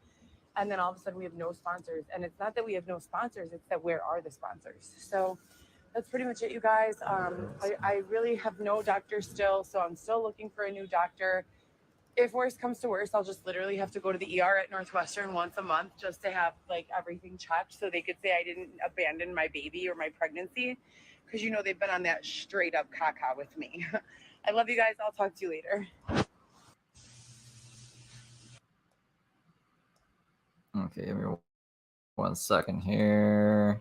And then all of a sudden we have no sponsors. And it's not that we have no sponsors, it's that where are the sponsors? So that's pretty much it, you guys. I really have no doctor still, so I'm still looking for a new doctor. If worse comes to worse, I'll just literally have to go to the ER at Northwestern once a month just to have like everything checked so they could say I didn't abandon my baby or my pregnancy. Because, you know, they've been on that straight up caca with me. I love you guys. I'll talk to you later. Okay, give me 1 second here.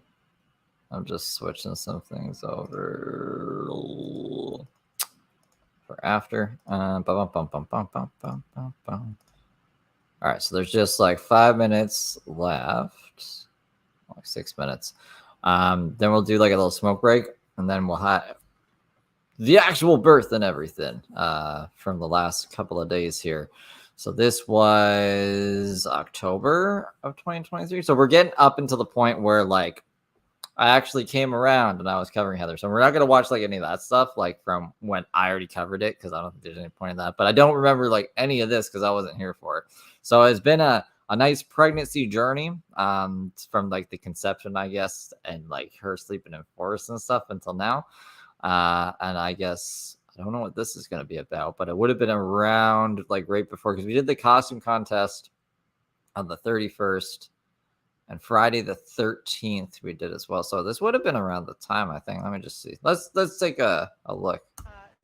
I'm just switching some things over for after. All right, so there's just like 5 minutes left, like 6 minutes. Then we'll do like a little smoke break, and then we'll have the actual birth and everything from the last couple of days here. So this was October of 2023. So we're getting up until the point where like I actually came around and I was covering Heather. So we're not going to watch like any of that stuff like from when I already covered it, because I don't think there's any point in that. But I don't remember like any of this because I wasn't here for it. So it's been a nice pregnancy journey from like the conception, I guess, and like her sleeping in forests and stuff until now. And I guess I don't know what this is going to be about, but it would have been around like right before, because we did the costume contest on the 31st and Friday the 13th we did as well. So this would have been around the time, I think. Let me just see. Let's take a look.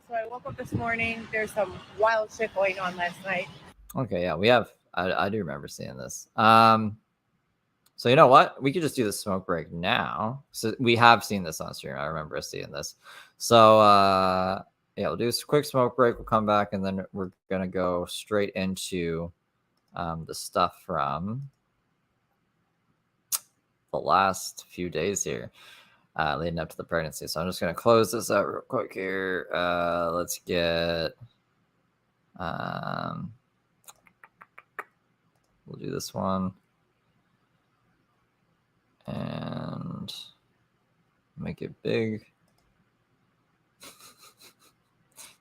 So I woke up this morning. There's some wild shit going on last night. Okay, yeah, we have. I do remember seeing this. So you know what? We could just do the smoke break now. So we have seen this on stream. I remember us seeing this. So yeah, we'll do a quick smoke break. We'll come back, and then we're gonna go straight into the stuff from the last few days here, leading up to the pregnancy. So I'm just gonna close this out real quick here. Let's get. We'll do this one. And make it big.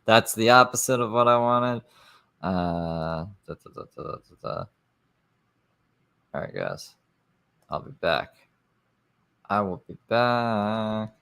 That's the opposite of what I wanted. All right, guys. I'll be back. I will be back.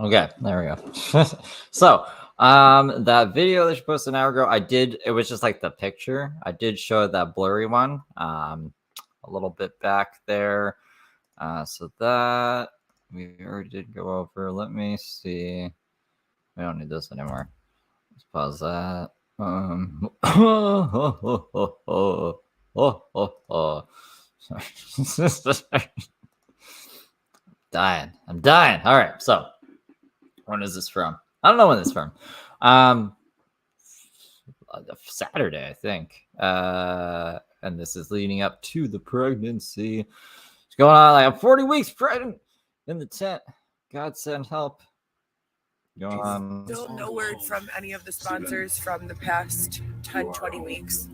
Okay, there we go. So, that video that you posted an hour ago, it was just like the picture. I did show that blurry one, a little bit back there. So that we already did go over. Let me see. We don't need this anymore. Let's pause that. Sorry. I'm dying. All right. So, when is this from? I don't know when this is from. Saturday, I think. And this is leading up to the pregnancy. It's going on like I'm 40 weeks pregnant in the tent. God send help. Going on. Still no word from any of the sponsors from the past 10, 20 weeks.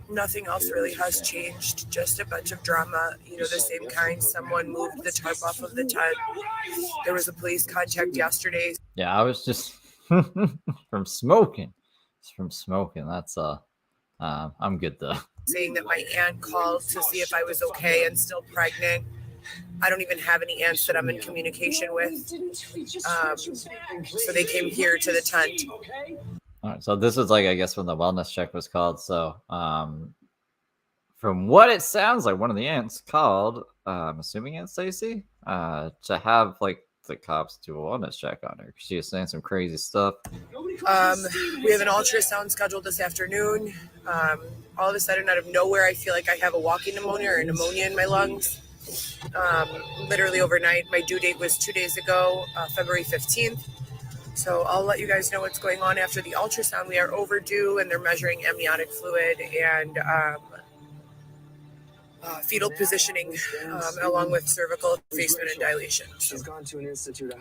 Nothing else really has changed. Just a bunch of drama, the same kind. Someone moved the tarp off of the tent. There was a police contact yesterday. Yeah, I was just from smoking. It's from smoking. That's I'm good though. Saying that my aunt called to see if I was okay and still pregnant. I don't even have any aunts that I'm in communication with. So they came here to the tent. All right, so this was like, I guess, when the wellness check was called. So from what it sounds like, one of the aunts called, I'm assuming Aunt Stacy, to have like the cops do a wellness check on her. She was saying some crazy stuff. We have an ultrasound scheduled this afternoon. All of a sudden, out of nowhere, I feel like I have a walking pneumonia or pneumonia in my lungs. Literally overnight. My due date was 2 days ago, February 15th. So I'll let you guys know what's going on after the ultrasound. We are overdue, and they're measuring amniotic fluid and fetal positioning, along with cervical effacement and dilation. So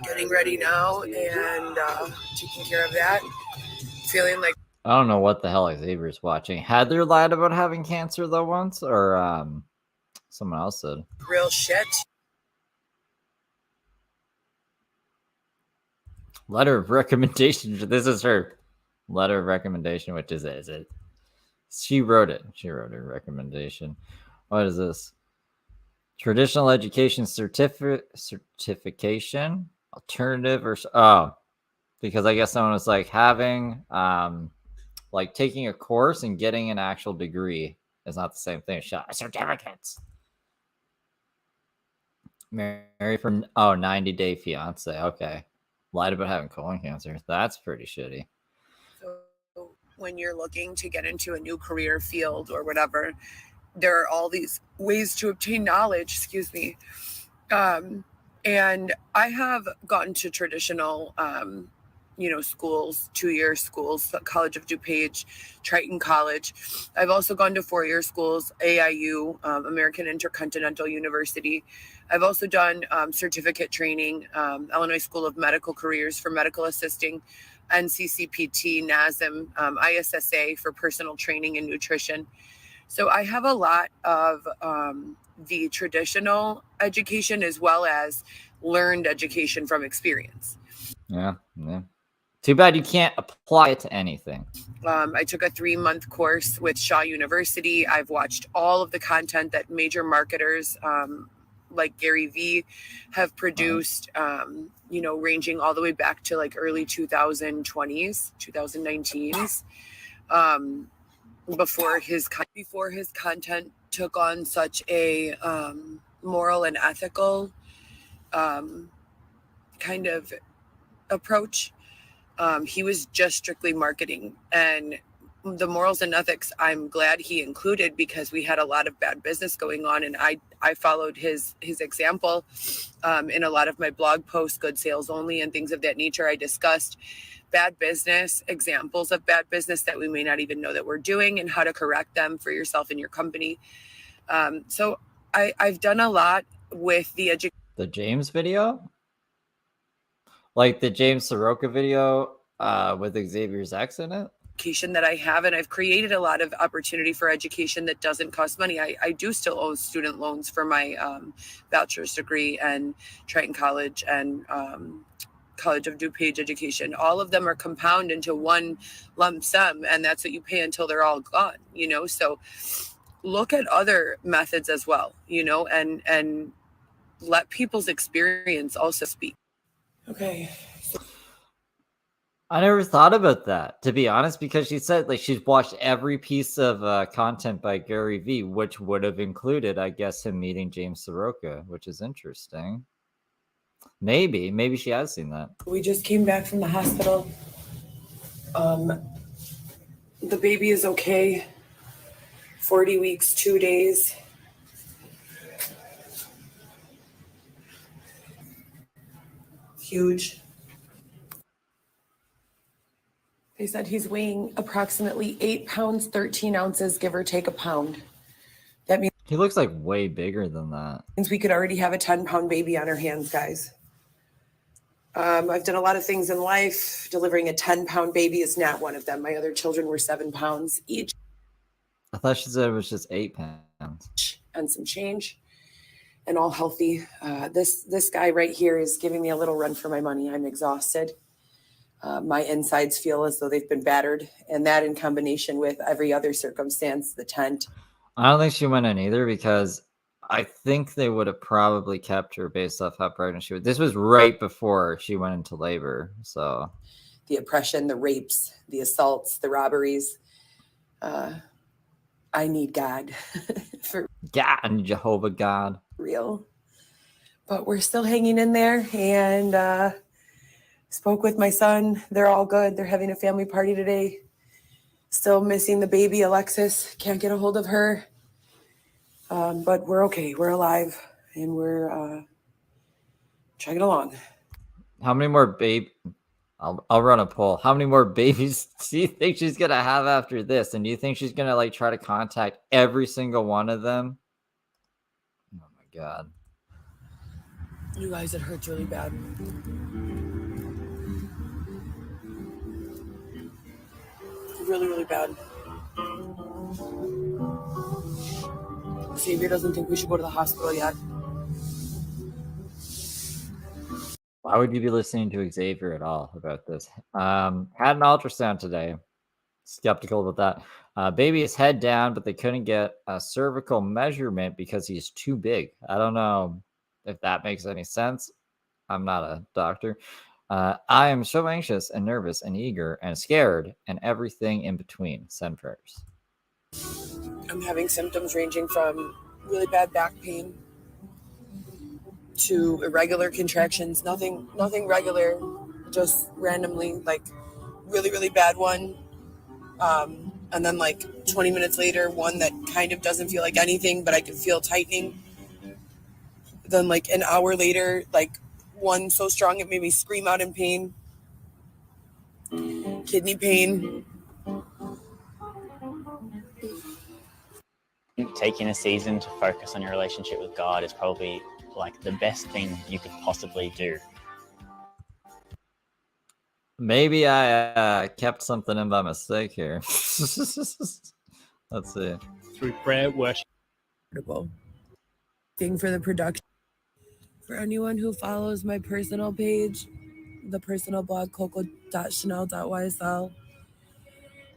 getting ready now and taking care of that. Feeling like I don't know what the hell Xavier's watching. Heather lied about having cancer though once, or someone else did. Real shit. Letter of recommendation. This is her letter of recommendation. Which is it? She wrote it. She wrote her recommendation. What is this? Traditional education certification alternative or because I guess someone was like having like taking a course and getting an actual degree is not the same thing. Certificates. Marry for 90-day fiance. Okay. Lied about having colon cancer. That's pretty shitty. So when you're looking to get into a new career field or whatever, there are all these ways to obtain knowledge, and I have gotten to traditional, schools, 2-year schools, College of DuPage, Triton College. I've also gone to 4-year schools, AIU, American Intercontinental University. I've also done certificate training, Illinois School of Medical Careers for medical assisting, NCCPT, NASM, ISSA for personal training and nutrition. So I have a lot of the traditional education as well as learned education from experience. Yeah. Too bad you can't apply it to anything. I took a 3-month course with Shaw University. I've watched all of the content that major marketers like Gary Vee have produced, ranging all the way back to like early 2020s, 2019s. Before his content took on such a moral and ethical kind of approach, he was just strictly marketing, and the morals and ethics I'm glad he included because we had a lot of bad business going on, and I followed his example in a lot of my blog posts, Good Sales Only and things of that nature. I discussed bad business, examples of bad business that we may not even know that we're doing and how to correct them for yourself and your company. So I've done a lot with the James video, like the James Soroka video with Xavier's ex in it. Education that I have, and I've created a lot of opportunity for education that doesn't cost money. I do still owe student loans for my bachelor's degree and Triton College and College of DuPage education. All of them are compound into one lump sum, and that's what you pay until they're all gone, so look at other methods as well, and let people's experience also speak. Okay. I never thought about that, to be honest, because she said like she's watched every piece of content by Gary Vee, which would have included, I guess, him meeting James Soroka, which is interesting. Maybe she has seen that. We just came back from the hospital. The baby is okay. 40 weeks, 2 days. Huge. They said he's weighing approximately 8 pounds, 13 ounces, give or take a pound. That means He looks like way bigger than that. we could already have a 10-pound baby on our hands, guys. I've done a lot of things in life. Delivering a 10-pound baby is not one of them. My other children were 7 pounds each. I thought she said it was just 8 pounds. And some change, and all healthy. This guy right here is giving me a little run for my money. I'm exhausted. My insides feel as though they've been battered, and that in combination with every other circumstance, the tent. I don't think she went in either because I think they would have probably kept her based off how pregnant she was. This was right before she went into labor, so The oppression, the rapes, the assaults, the robberies. I need God for God and Jehovah God. real. But we're still hanging in there, and spoke with my son. They're all good. They're having a family party today. Still missing the baby, Alexis. Can't get a hold of her. But we're okay. We're alive, and we're chugging along. How many more I'll run a poll. How many more babies do you think she's gonna have after this? And do you think she's gonna like try to contact every single one of them? Oh my god. You guys, it hurts really bad. Really, really bad. Xavier doesn't think we should go to the hospital yet. Why would you be listening to Xavier at all about this? Had an ultrasound today. Skeptical about that. Baby is head down, but they couldn't get a cervical measurement because he's too big. I don't know if that makes any sense. I'm not a doctor. I am so anxious and nervous and eager and scared and everything in between. Send prayers. I'm having symptoms ranging from really bad back pain to irregular contractions. Nothing regular, just randomly, like really, really bad one. And then like 20 minutes later, one that kind of doesn't feel like anything, but I can feel tightening. Then like an hour later, like one so strong it made me scream out in pain. Kidney pain. Taking a season to focus on your relationship with God is probably like the best thing you could possibly do. Maybe I kept something in by mistake here. Let's see. Through prayer, worship. Thing for the production. For anyone who follows my personal page, the personal blog coco.chanel.ysl,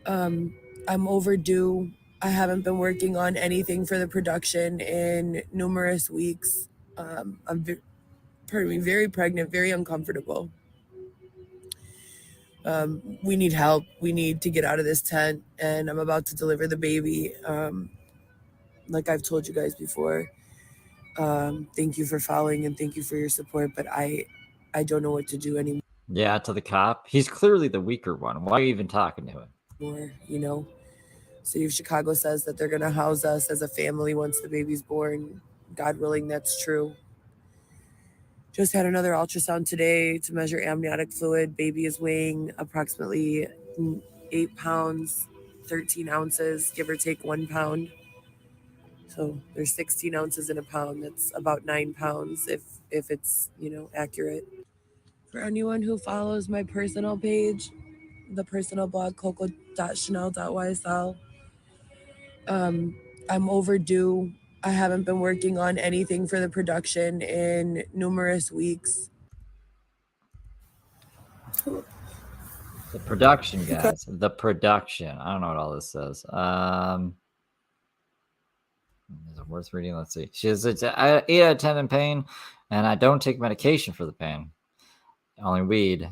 I'm overdue. I haven't been working on anything for the production in numerous weeks. I'm very pregnant, very uncomfortable. We need help. We need to get out of this tent, and I'm about to deliver the baby. Like I've told you guys before, thank you for following and thank you for your support, but I don't know what to do anymore. Yeah, to the cop. He's clearly the weaker one. Why are you even talking to him? You know, City of Chicago says that they're going to house us as a family once the baby's born. God willing, that's true. Just had another ultrasound today to measure amniotic fluid. Baby is weighing approximately 8 pounds, 13 ounces, give or take 1 pound. So there's 16 ounces in a pound. That's about 9 pounds if it's, accurate. For anyone who follows my personal page, the personal blog coco.chanel.ysl, I'm overdue. I haven't been working on anything for the production in numerous weeks. The production, guys. The production. I don't know what all this says. Is it worth reading? Let's see. She has 8 out of 10 in pain, and I don't take medication for the pain. Only weed.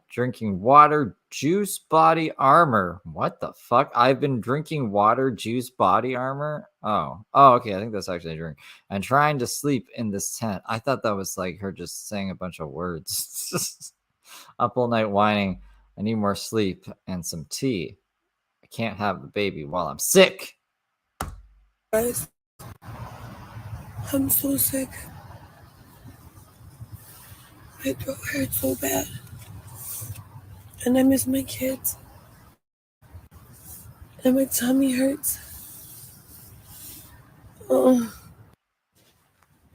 Drinking water, juice, body armor. What the fuck? I've been drinking water, juice, body armor. Oh, okay. I think that's actually a drink. And trying to sleep in this tent. I thought that was like her just saying a bunch of words. Up all night whining. I need more sleep and some tea. I can't have the baby while I'm sick. Guys, I'm so sick. My throat hurts so bad. And I miss my kids. And my tummy hurts. Oh.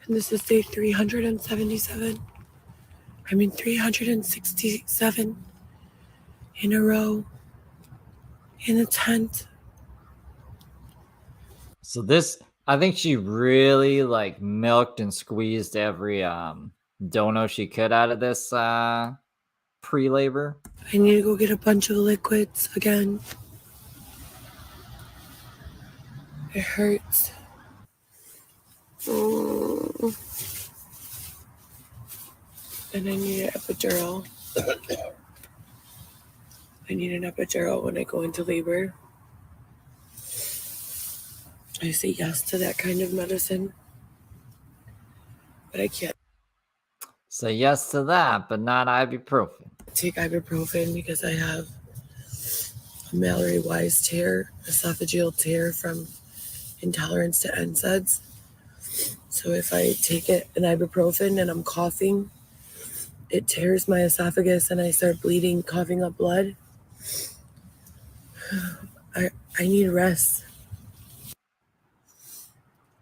And this is day 377. 367 in a row in a tent. So this, I think she really like milked and squeezed every dono she could out of this pre-labor. I need to go get a bunch of liquids again. It hurts. And I need an epidural. I need an epidural when I go into labor. I say yes to that kind of medicine, but I can't Say yes to that, but not ibuprofen. take ibuprofen because I have a Mallory-Wise tear, esophageal tear from intolerance to NSAIDs. So if I take an ibuprofen and I'm coughing, it tears my esophagus and I start bleeding, coughing up blood. I need rest.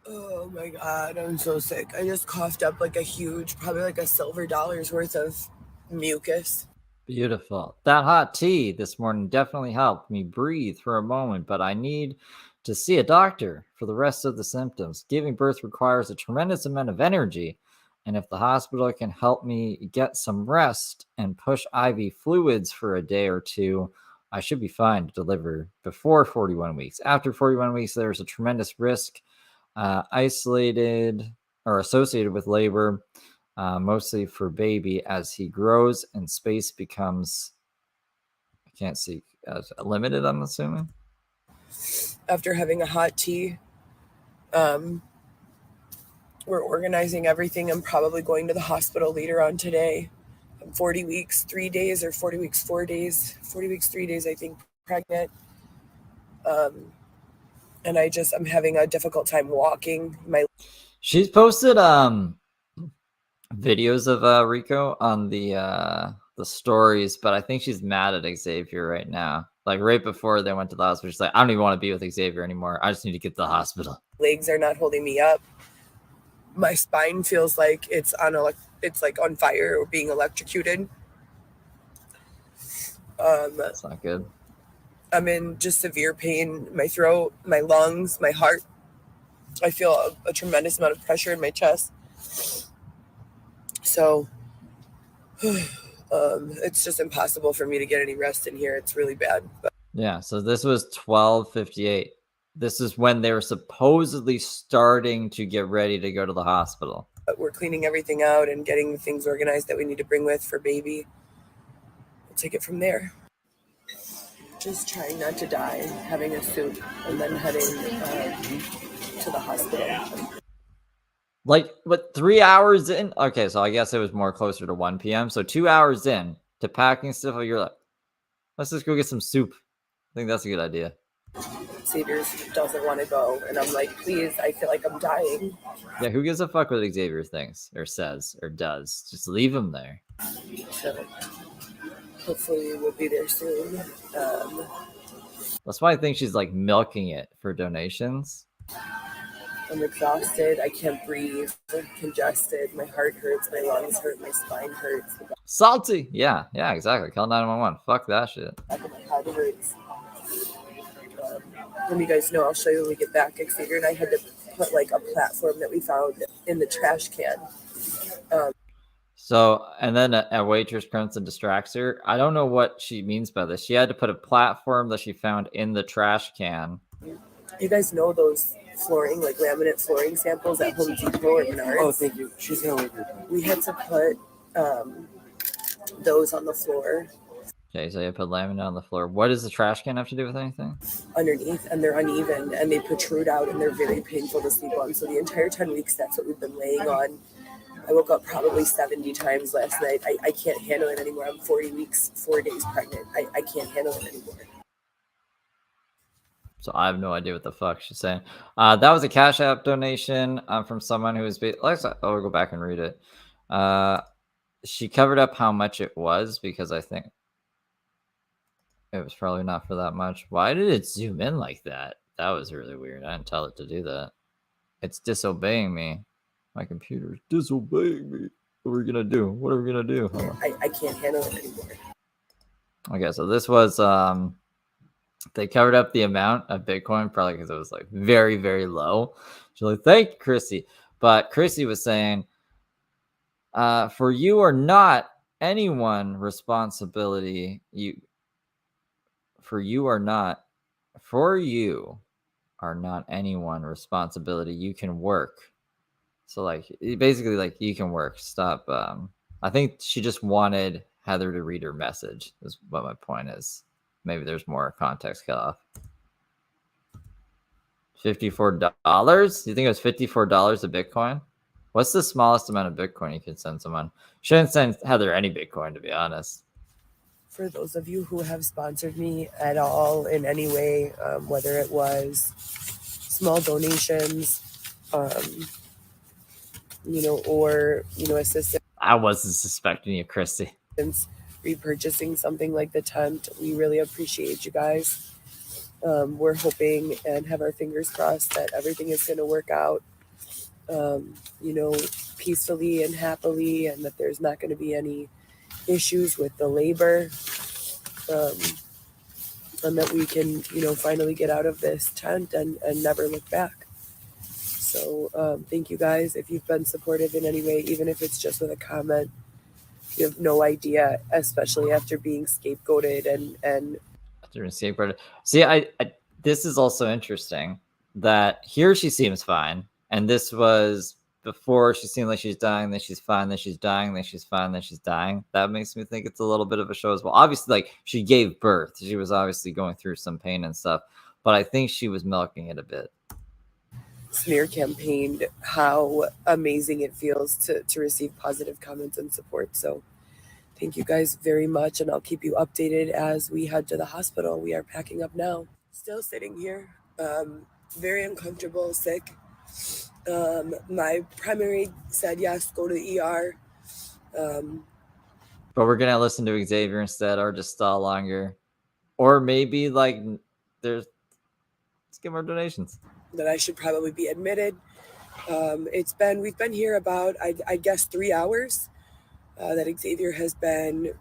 Oh my God, I'm so sick. I just coughed up like a huge, probably like a silver dollar's worth of mucus. Beautiful. That hot tea this morning definitely helped me breathe for a moment, but I need to see a doctor for the rest of the symptoms. Giving birth requires a tremendous amount of energy, and if the hospital can help me get some rest and push IV fluids for a day or two, I should be fine to deliver before 41 weeks. After 41 weeks, there's a tremendous risk isolated or associated with labor, mostly for baby as he grows and space becomes, I can't see, limited, I'm assuming. After having a hot tea, we're organizing everything. I'm probably going to the hospital later on today. I'm 40 weeks, 3 days, or 40 weeks, 4 days, 40 weeks, 3 days, I think, pregnant. And I'm having a difficult time walking. She's posted videos of Rico on the stories, but I think she's mad at Xavier right now. Like right before they went to the hospital, she's like, I don't even want to be with Xavier anymore. I just need to get to the hospital. Legs are not holding me up. My spine feels like it's like on fire or being electrocuted. That's not good. I'm in just severe pain. My throat, my lungs, my heart. I feel a tremendous amount of pressure in my chest. So it's just impossible for me to get any rest in here. It's really bad. But yeah, so this was 12:58. This is when they were supposedly starting to get ready to go to the hospital. We're cleaning everything out and getting things organized that we need to bring with for baby. We'll take it from there. Just trying not to die, having a soup, and then heading to the hospital. Like, what, 3 hours in? Okay, so I guess it was more closer to 1 p.m. So 2 hours in to packing stuff, you're like, let's just go get some soup. I think that's a good idea. Xavier doesn't want to go, and I'm like, please, I feel like I'm dying. Yeah, who gives a fuck what Xavier thinks or says or does? Just leave him there. So hopefully we'll be there soon. That's why I think she's like milking it for donations. I'm exhausted. I can't breathe. I'm congested. My heart hurts. My lungs hurt. My spine hurts. Salty. Yeah, exactly. Call 911. Fuck that shit. My head hurts. When you guys know, I'll show you when we get back. Xavier and I had to put like a platform that we found in the trash can. So, and then a waitress comes and distracts her. I don't know what she means by this. She had to put a platform that she found in the trash can. You guys know those flooring, like laminate flooring samples at Home Depot or Menards. Oh, thank you. She's gonna leave. We had to put those on the floor. Okay, so you put laminate on the floor. What does the trash can have to do with anything? Underneath, and they're uneven and they protrude out and they're very painful to sleep on. So the entire 10 weeks, that's what we've been laying on. I woke up probably 70 times last night. I can't handle it anymore. I'm 40 weeks, 4 days pregnant. I can't handle it anymore. So I have no idea what the fuck she's saying. That was a Cash App donation from someone who was. I'll go back and read it. She covered up how much it was because I think it was probably not for that much. Why did it zoom in like that? That was really weird. I didn't tell it to do that. It's disobeying me. My computer's disobeying me. What are we gonna do? What are we gonna do? I can't handle it anymore. Okay, so this was they covered up the amount of Bitcoin probably because it was like very, very low. She's like, thank you, Chrissy. But Chrissy was saying, for you are not anyone responsibility. For you are not anyone responsibility. You can work. So like basically like you can work. Stop. I think she just wanted Heather to read her message is what my point is. Maybe there's more context cut off. $54? You think it was $54 a Bitcoin? What's the smallest amount of Bitcoin you can send someone? Shouldn't send Heather any Bitcoin, to be honest. For those of you who have sponsored me at all in any way, whether it was small donations, or assistance. I wasn't suspecting you, Christy. Repurchasing something like the tent, we really appreciate you guys. We're hoping and have our fingers crossed that everything is going to work out, peacefully and happily, and that there's not going to be any issues with the labor, and that we can, finally get out of this tent and never look back. So thank you guys. If you've been supportive in any way, even if it's just with a comment, you have no idea, especially after being scapegoated and after being scapegoated. See, I this is also interesting that here she seems fine, and this was before she seemed like she's dying, then she's fine, then she's dying, then she's fine, then she's dying. That makes me think it's a little bit of a show as well. Obviously, like she gave birth, she was obviously going through some pain and stuff, but I think she was milking it a bit. Smear campaigned how amazing it feels to receive positive comments and support. So thank you guys very much, and I'll keep you updated as we head to the hospital. We are packing up now. Still sitting here, very uncomfortable, sick. My primary said yes, go to the ER. But we're gonna listen to Xavier instead, or just stall longer, or maybe like let's get more donations. That I should probably be admitted. We've been here about I guess 3 hours. That Xavier has been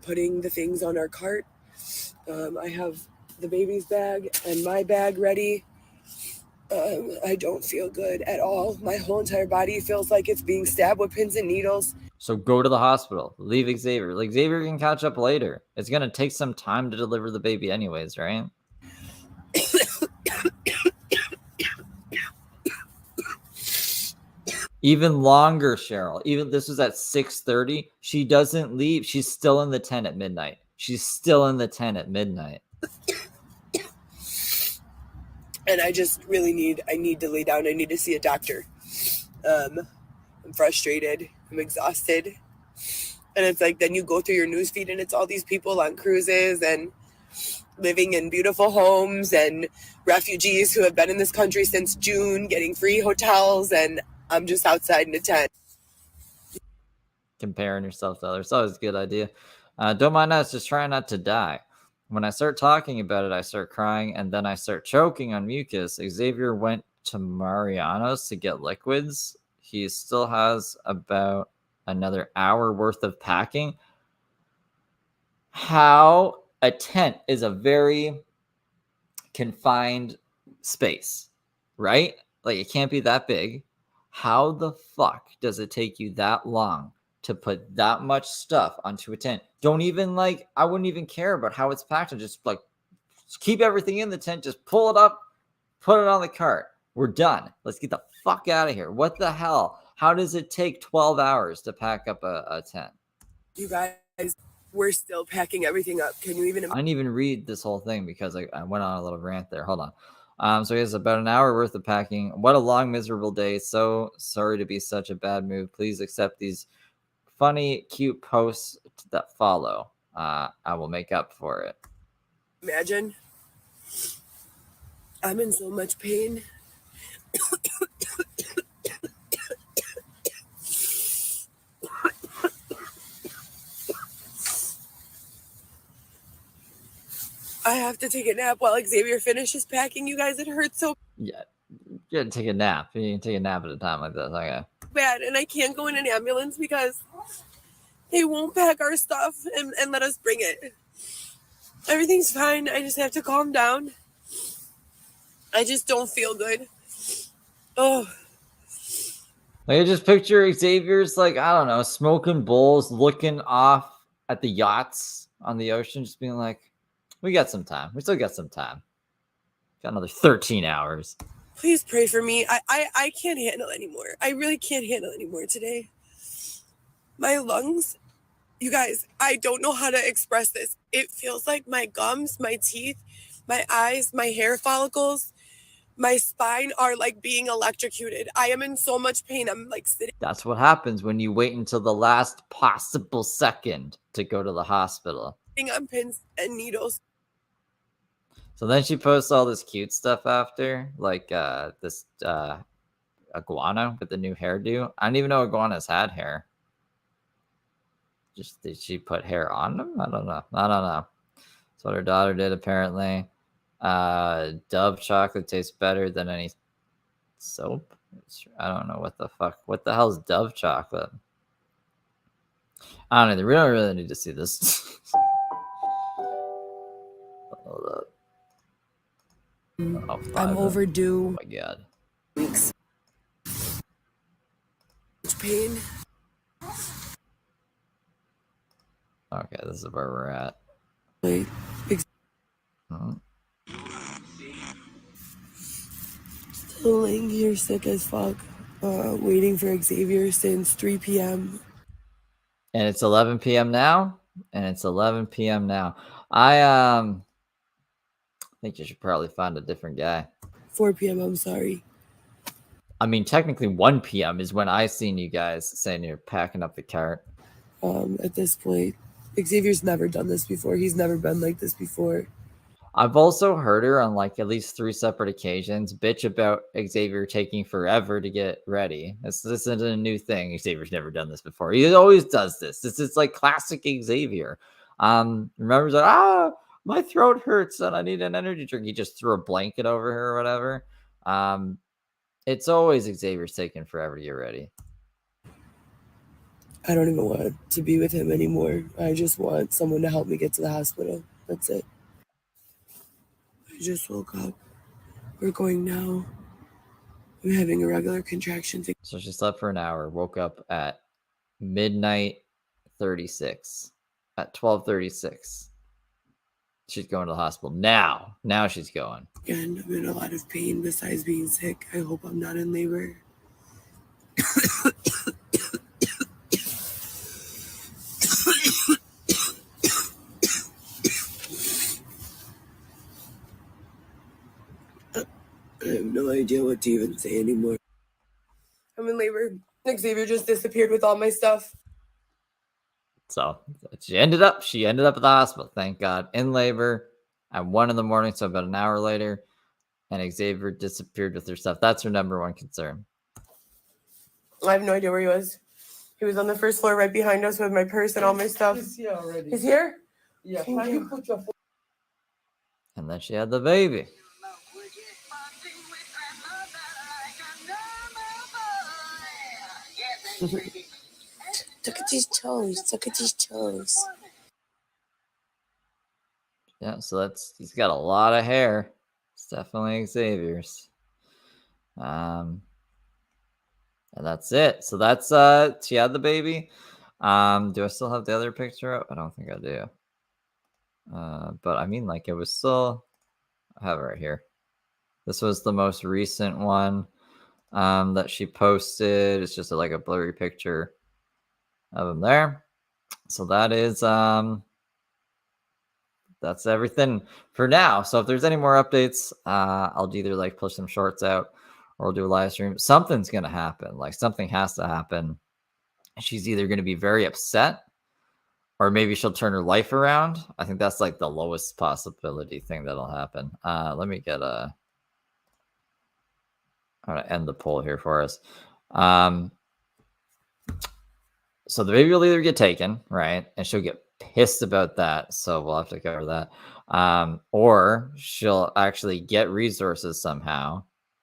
putting the things on our cart. I have the baby's bag and my bag ready. I don't feel good at all. My whole entire body feels like it's being stabbed with pins and needles. So go to the hospital. Leave Xavier. Like Xavier can catch up later. It's gonna take some time to deliver the baby anyways, right? Even longer, Cheryl. Even this was at 6:30. She doesn't leave. She's still in the tent at midnight. And I just really need to lay down. I need to see a doctor. I'm frustrated. I'm exhausted. And it's like, then you go through your newsfeed and it's all these people on cruises and living in beautiful homes and refugees who have been in this country since June, getting free hotels, and I'm just outside in a tent. Comparing yourself to others. It's always a good idea. Don't mind us, just try not to die. When I start talking about it, I start crying, and then I start choking on mucus. Xavier went to Mariano's to get liquids. He still has about another hour worth of packing. How a tent is a very confined space, right? Like it can't be that big. How the fuck does it take you that long to put that much stuff onto a tent? Don't even I wouldn't even care about how it's packed. And just keep everything in the tent, just pull it up, Put it on the cart. We're done. Let's get the fuck out of here. What the hell? How does it take 12 hours to pack up a tent? You guys, we're still packing everything up. Can you even? I didn't even read this whole thing because I went on a little rant there. Hold on. So he has about an hour worth of packing. What a long, miserable day. So sorry to be such a bad move. Please accept these funny, cute posts that follow. I will make up for it. Imagine. I'm in so much pain. I have to take a nap while Xavier finishes packing. You guys, it hurts so Yeah, you gotta take a nap. You can take a nap at a time like this. Okay. bad, and I can't go in an ambulance because they won't pack our stuff and let us bring it. Everything's fine. I just have to calm down. I just don't feel good. Oh. Like, I just picture Xavier's, like, I don't know, smoking bowls, looking off at the yachts on the ocean, just being like, we got some time. We still got some time. Got another 13 hours. Please pray for me. I can't handle anymore. I really can't handle anymore today. My lungs, you guys, I don't know how to express this. It feels like my gums, my teeth, my eyes, my hair follicles, my spine are like being electrocuted. I am in so much pain. I'm like sitting. That's what happens when you wait until the last possible second to go to the hospital. On pins and needles. So then she posts all this cute stuff after, like this iguana with the new hairdo. I didn't even know iguanas had hair. Just did she put hair on them? I don't know. That's what her daughter did apparently. Dove chocolate tastes better than any soap. I don't know what the fuck. What the hell is Dove chocolate? I don't know. We don't really need to see this. Hold up. Oh, I'm overdue. Oh my god. Weeks. Pain. Okay, this is where we're at. Wait. Still laying here sick as fuck. Waiting for Xavier since 3 p.m. And it's 11 p.m. now. I think you should probably find a different guy. 4 p.m. I'm sorry. I mean, technically 1 p.m. is when I seen you guys saying you're packing up the cart. At this point, Xavier's never done this before. He's never been like this before. I've also heard her on like at least 3 separate occasions bitch about Xavier taking forever to get ready. This isn't a new thing. Xavier's never done this before. He always does this. This is like classic Xavier. Remember that, my throat hurts and I need an energy drink. He just threw a blanket over her or whatever. It's always Xavier's taking forever to get ready. I don't even want to be with him anymore. I just want someone to help me get to the hospital. That's it. I just woke up. We're going now. I'm having a regular contraction. So she slept for an hour, woke up at midnight 36. At 12:36. She's going to the hospital now. Now she's going. Again, I'm in a lot of pain besides being sick. I hope I'm not in labor. I have no idea what to even say anymore. I'm in labor. Xavier just disappeared with all my stuff. So she ended up at the hospital, thank God, in labor at 1 a.m, so about an hour later, and Xavier disappeared with her stuff. That's her number one concern. I have no idea where he was. He was on the first floor right behind us with my purse and all my stuff. He's here already. He's here? Yeah, Thank can you. you put your phone? And then she had the baby. Look at these toes. Look at these toes. Yeah, so he's got a lot of hair. It's definitely Xavier's. And that's it. So that's she had the baby. Do I still have the other picture up? I don't think I do. But I mean, like, it was still, I have it right here. This was the most recent one that she posted. It's just like a blurry picture of him there. So that is that's everything for now. So if there's any more updates, I'll either like push some shorts out or I'll do a live stream. Something's gonna happen. Like something has to happen. She's either gonna be very upset or maybe she'll turn her life around. I think that's like the lowest possibility thing that'll happen. Let me get a. I'm gonna end the poll here for us. So the baby will either get taken, right? And she'll get pissed about that. So we'll have to cover that. Or she'll actually get resources somehow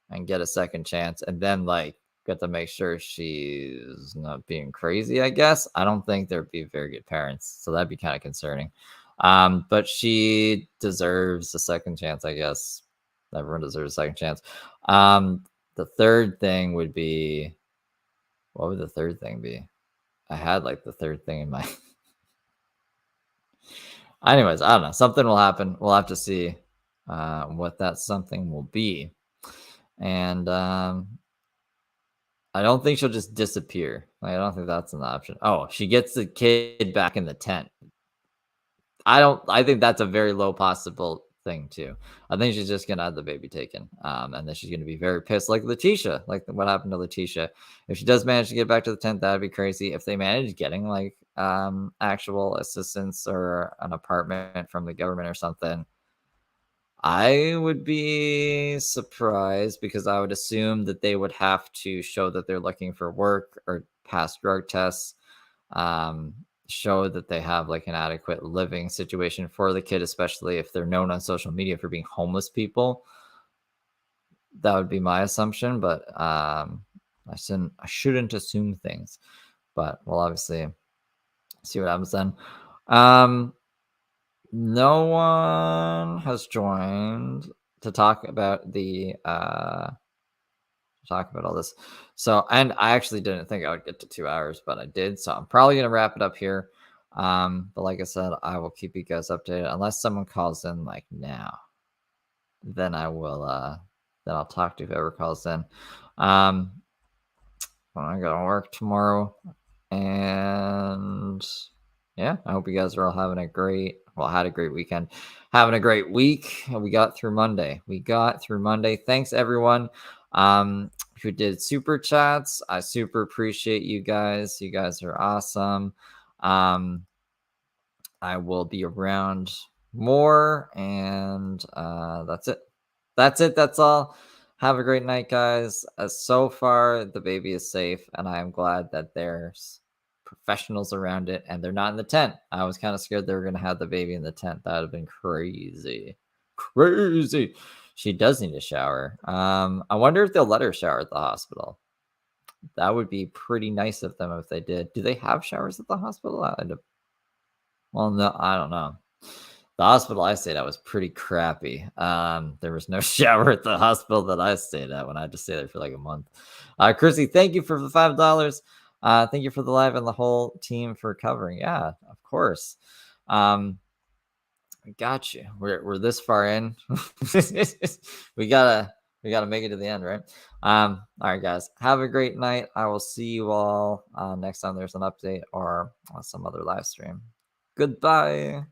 and get a second chance and then like get to make sure she's not being crazy, I guess. I don't think there'd be very good parents. So that'd be kind of concerning. But she deserves a second chance, I guess. Everyone deserves a second chance. The third thing would be, what would the third thing be? I had like the third thing in my. Anyways, I don't know. Something will happen. We'll have to see what that something will be. And I don't think she'll just disappear. Like, I don't think that's an option. Oh, she gets the kid back in the tent. I think that's a very low possible thing too. I think she's just gonna have the baby taken. And then she's gonna be very pissed, like Letitia, like what happened to Letitia. If she does manage to get back to the tent, that'd be crazy. If they manage getting like actual assistance or an apartment from the government or something, I would be surprised because I would assume that they would have to show that they're looking for work or pass drug tests, show that they have like an adequate living situation for the kid, especially if they're known on social media for being homeless people. That would be my assumption, but I shouldn't assume things. But we'll obviously see what happens then. No one has joined to talk about the talk about all this. So, and I actually didn't think I would get to 2 hours, but I did. So I'm probably gonna wrap it up here. But like I said, I will keep you guys updated unless someone calls in like now. Then I will then I'll talk to whoever calls in. I'm gonna work tomorrow. And yeah, I hope you guys are all having a great, had a great weekend, having a great week. We got through Monday. Thanks everyone who did super chats. I super appreciate you guys. You guys are awesome. I will be around more, and that's it. That's all. Have a great night, guys. So far, the baby is safe, and I am glad that there's professionals around it, and they're not in the tent. I was kind of scared they were going to have the baby in the tent. That would have been crazy. Crazy. She does need a shower. I wonder if they'll let her shower at the hospital. That would be pretty nice of them if they did. Do they have showers at the hospital? Well, no, I don't know. The hospital I stayed at was pretty crappy. There was no shower at the hospital that I stayed at when I had to stay there for like a month. Chrissy, thank you for the $5. Thank you for the live and the whole team for covering. Yeah, of course. I got you. We're this far in. we gotta make it to the end, right? All right, guys. Have a great night. I will see you all next time there's an update or some other live stream. Goodbye.